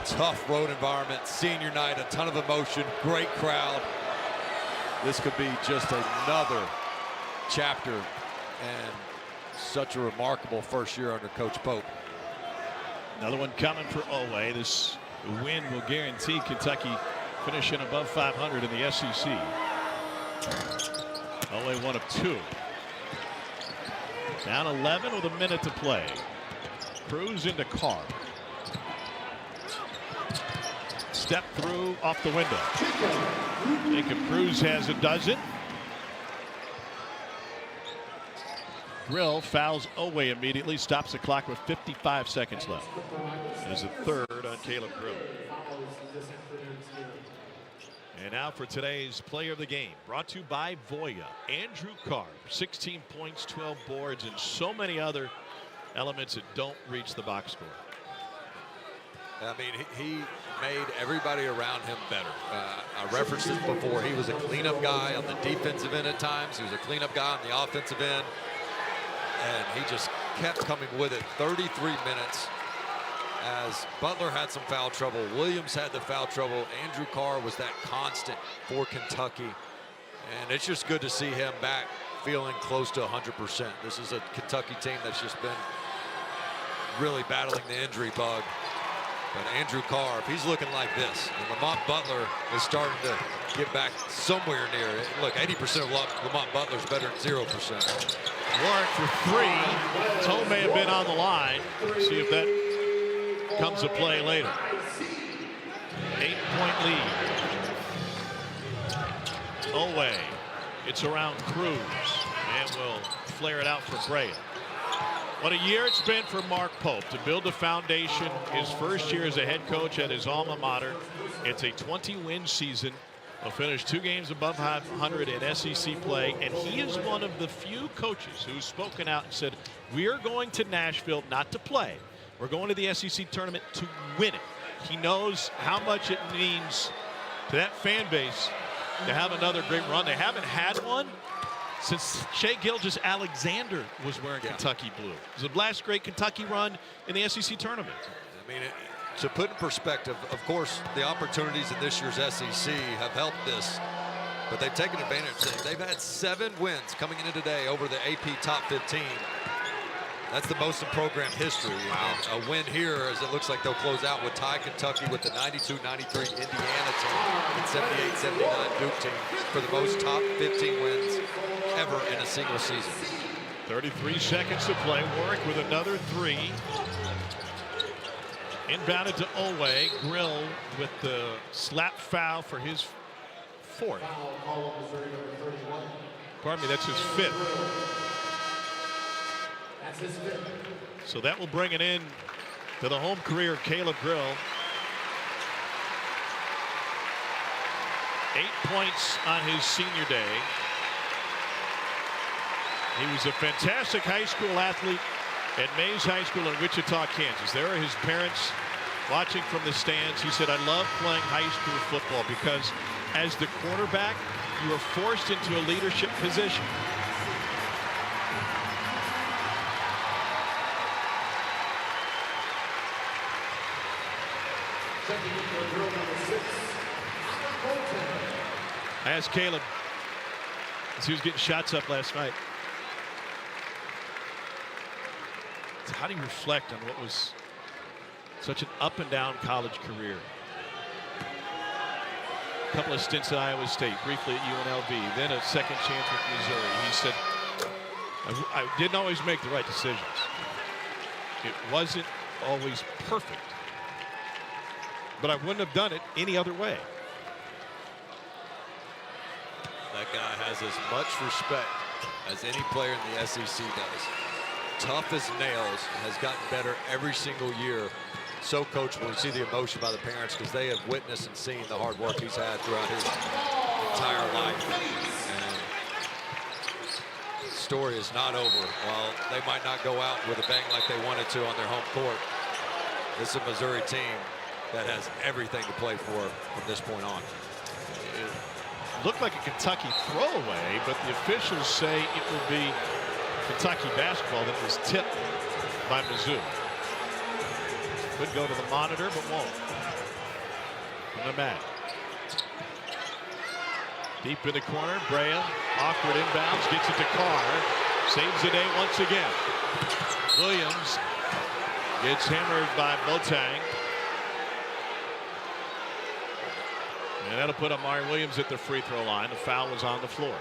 A tough road environment, senior night, a ton of emotion, great crowd. This could be just another chapter, and such a remarkable first year under Coach Pope. Another one coming for Owe. This win will guarantee Kentucky finishing above 500 in the SEC. Owe 1 of 2. Down 11 with a minute to play. Cruz into Carr. Step through off the window. Jacob Cruz has a dozen. Grill fouls Owe immediately, stops the clock with 55 seconds left. There's a third on Caleb Grill. And now for today's player of the game, brought to you by Voya. Andrew Carr, 16 points, 12 boards, and so many other elements that don't reach the box score. I mean, he made everybody around him better. I referenced this before. He was a cleanup guy on the defensive end at times. He was a cleanup guy on the offensive end. And he just kept coming with it. 33 minutes as Butler had some foul trouble. Williams had the foul trouble. Andrew Carr was that constant for Kentucky. And it's just good to see him back feeling close to 100%. This is a Kentucky team that's just been really battling the injury bug. But Andrew Carr, if he's looking like this, and Lamont Butler is starting to get back somewhere near it. Look, 80% of Lamont Butler is better than 0%. Warwick for 3. Toe may have been on the line. See if that comes to play later. 8-point lead. Owe. It's around Cruz. And will flare it out for Brea. What a year it's been for Mark Pope to build a foundation. His first year as a head coach at his alma mater. It's a 20-win season. He'll finish 2 games above 500 in SEC play, and he is one of the few coaches who's spoken out and said, we are going to Nashville not to play. We're going to the SEC tournament to win it. He knows how much it means to that fan base to have another great run. They haven't had one since Shai Gilgeous-Alexander was wearing Kentucky blue. It was the last great Kentucky run in the SEC tournament. I mean, to put in perspective, of course, the opportunities in this year's SEC have helped this, but they've taken advantage. They've had 7 wins coming into today over the AP top 15. That's the most in program history. And a win here, as it looks like they'll close out with tie Kentucky with the 92-93 Indiana team and 78-79 Duke team for the most top 15 wins ever in a single season. 33 seconds to play. Warwick with another three. Inbounded to Owe. Grill with the slap foul for his fourth. Pardon me, that's his fifth. So that will bring it in to the home career of Caleb Grill. 8 points on his senior day. He was a fantastic high school athlete at Mays High School in Wichita, Kansas. There are his parents watching from the stands. He said, I love playing high school football because as the quarterback, you are forced into a leadership position. I asked Caleb as he was getting shots up last night, how do you reflect on what was such an up and down college career? A couple of stints at Iowa State, briefly at UNLV, then a second chance with Missouri. He said, I didn't always make the right decisions. It wasn't always perfect, but I wouldn't have done it any other way. That guy has as much respect as any player in the SEC does. Tough as nails, has gotten better every single year. So coachable. You see the emotion by the parents because they have witnessed and seen the hard work he's had throughout his entire life. And the story is not over. While they might not go out with a bang like they wanted to on their home court, this is a Missouri team that has everything to play for from this point on. It looked like a Kentucky throwaway, but the officials say it will be Kentucky basketball that was tipped by Mizzou. Could go to the monitor, but won't. From the mat. Deep in the corner, Brea, awkward inbounds, gets it to Carr. Saves the day once again. Williams gets hammered by Boateng. And that'll put Amari Williams at the free throw line. The foul was on the floor.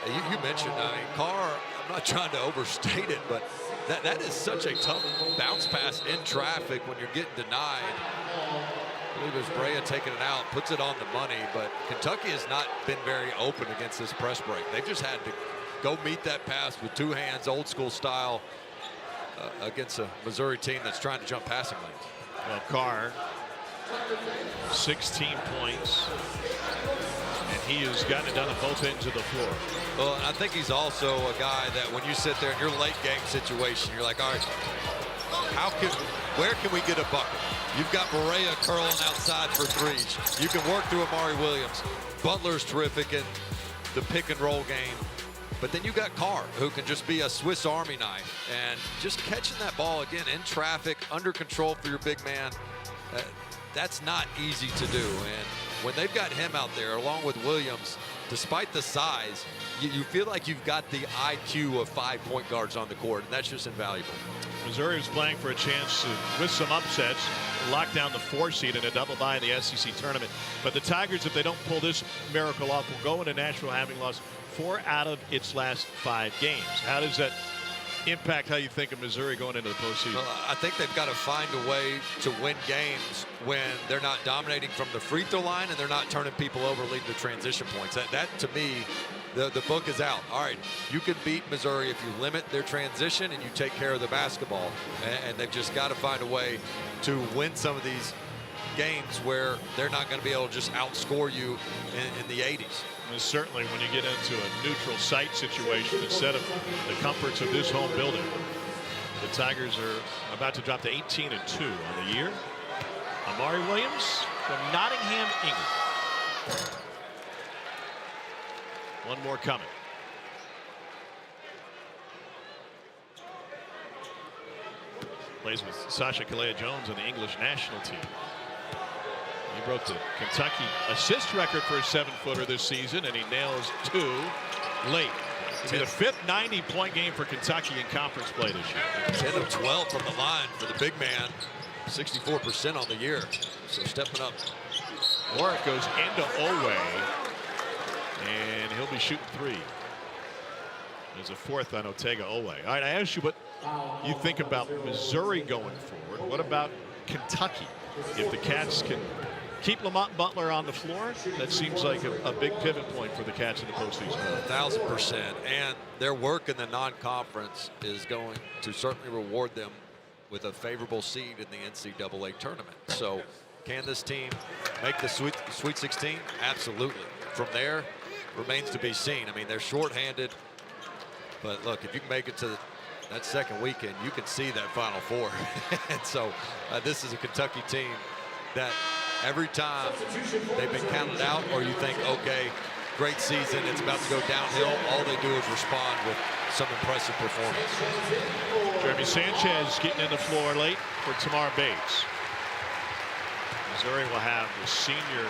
You mentioned, Carr, I'm not trying to overstate it, but that is such a tough bounce pass in traffic when you're getting denied. I believe it was Brea taking it out, puts it on the money, but Kentucky has not been very open against this press break. They've just had to go meet that pass with two hands, old school style, against a Missouri team that's trying to jump passing lanes. Well, Carr, 16 points. And he has gotten it done at both ends of the floor. Well, I think he's also a guy that when you sit there in your late game situation, you're like, all right, where can we get a bucket? You've got Barea curling outside for threes. You can work through Amari Williams. Butler's terrific in the pick and roll game. But then you got Carr, who can just be a Swiss Army knife. And just catching that ball again in traffic, under control for your big man, that's not easy to do. And when they've got him out there along with Williams, despite the size, you feel like you've got the IQ of 5 point guards on the court, and that's just invaluable. Missouri was playing for a chance to, with some upsets, lock down the 4 seed in a double bye in the SEC tournament. But the Tigers, if they don't pull this miracle off, will go into Nashville having lost 4 out of its last 5 games. How does that impact how you think of Missouri going into the postseason? Well, I think they've got to find a way to win games when they're not dominating from the free throw line and they're not turning people over, leading to transition points. That to me, the book is out. All right, you can beat Missouri if you limit their transition and you take care of the basketball. And they've just got to find a way to win some of these games where they're not going to be able to just outscore you in the 80s. And certainly when you get into a neutral site situation instead of the comforts of this home building, the Tigers are about to drop to 18-2 on the year. Amari Williams from Nottingham, England. One more coming. Plays with Sasha Kalea-Jones on the English national team. He broke the Kentucky assist record for a 7-footer this season, and he nails 2 late. It'll be the 5th 90-point game for Kentucky in conference play this year. 10 of 12 from the line for the big man. 64% on the year. So stepping up. Warwick goes into Owe, and he'll be shooting 3. There's a 4th on Otega Owe. All right, I asked you what you think about Missouri going forward. What about Kentucky? If the Cats can keep Lamont Butler on the floor, that seems like a big pivot point for the Cats in the postseason. 1,000%. And their work in the non-conference is going to certainly reward them with a favorable seed in the NCAA tournament. So can this team make the Sweet 16? Absolutely. From there, remains to be seen. I mean, they're shorthanded. But look, if you can make it to that second weekend, you can see that Final Four. And so this is a Kentucky team that every time they've been counted out, or you think, okay, great season, it's about to go downhill, all they do is respond with some impressive performance. Jeremy Sanchez getting in the floor late for Tamar Bates. Missouri will have the senior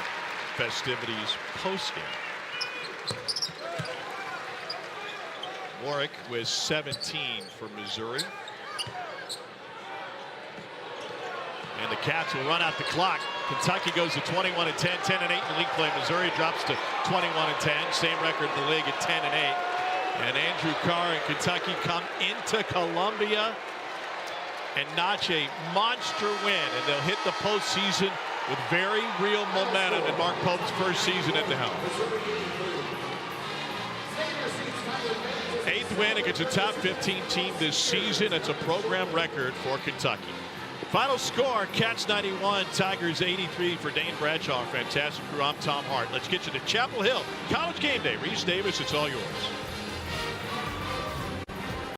festivities post-game. Warwick with 17 for Missouri. And the Cats will run out the clock. Kentucky goes to 21-10, 10-8 in the league play. Missouri drops to 21-10, same record in the league at 10-8. And Andrew Carr and Kentucky come into Columbia and notch a monster win, and they'll hit the postseason with very real momentum in Mark Pope's first season at the helm. 8th win against a top 15 team this season. It's a program record for Kentucky. Final score, Cats 91, Tigers 83 for Dane Bradshaw. Our fantastic crew. I'm Tom Hart. Let's get you to Chapel Hill. College game day. Reese Davis, it's all yours.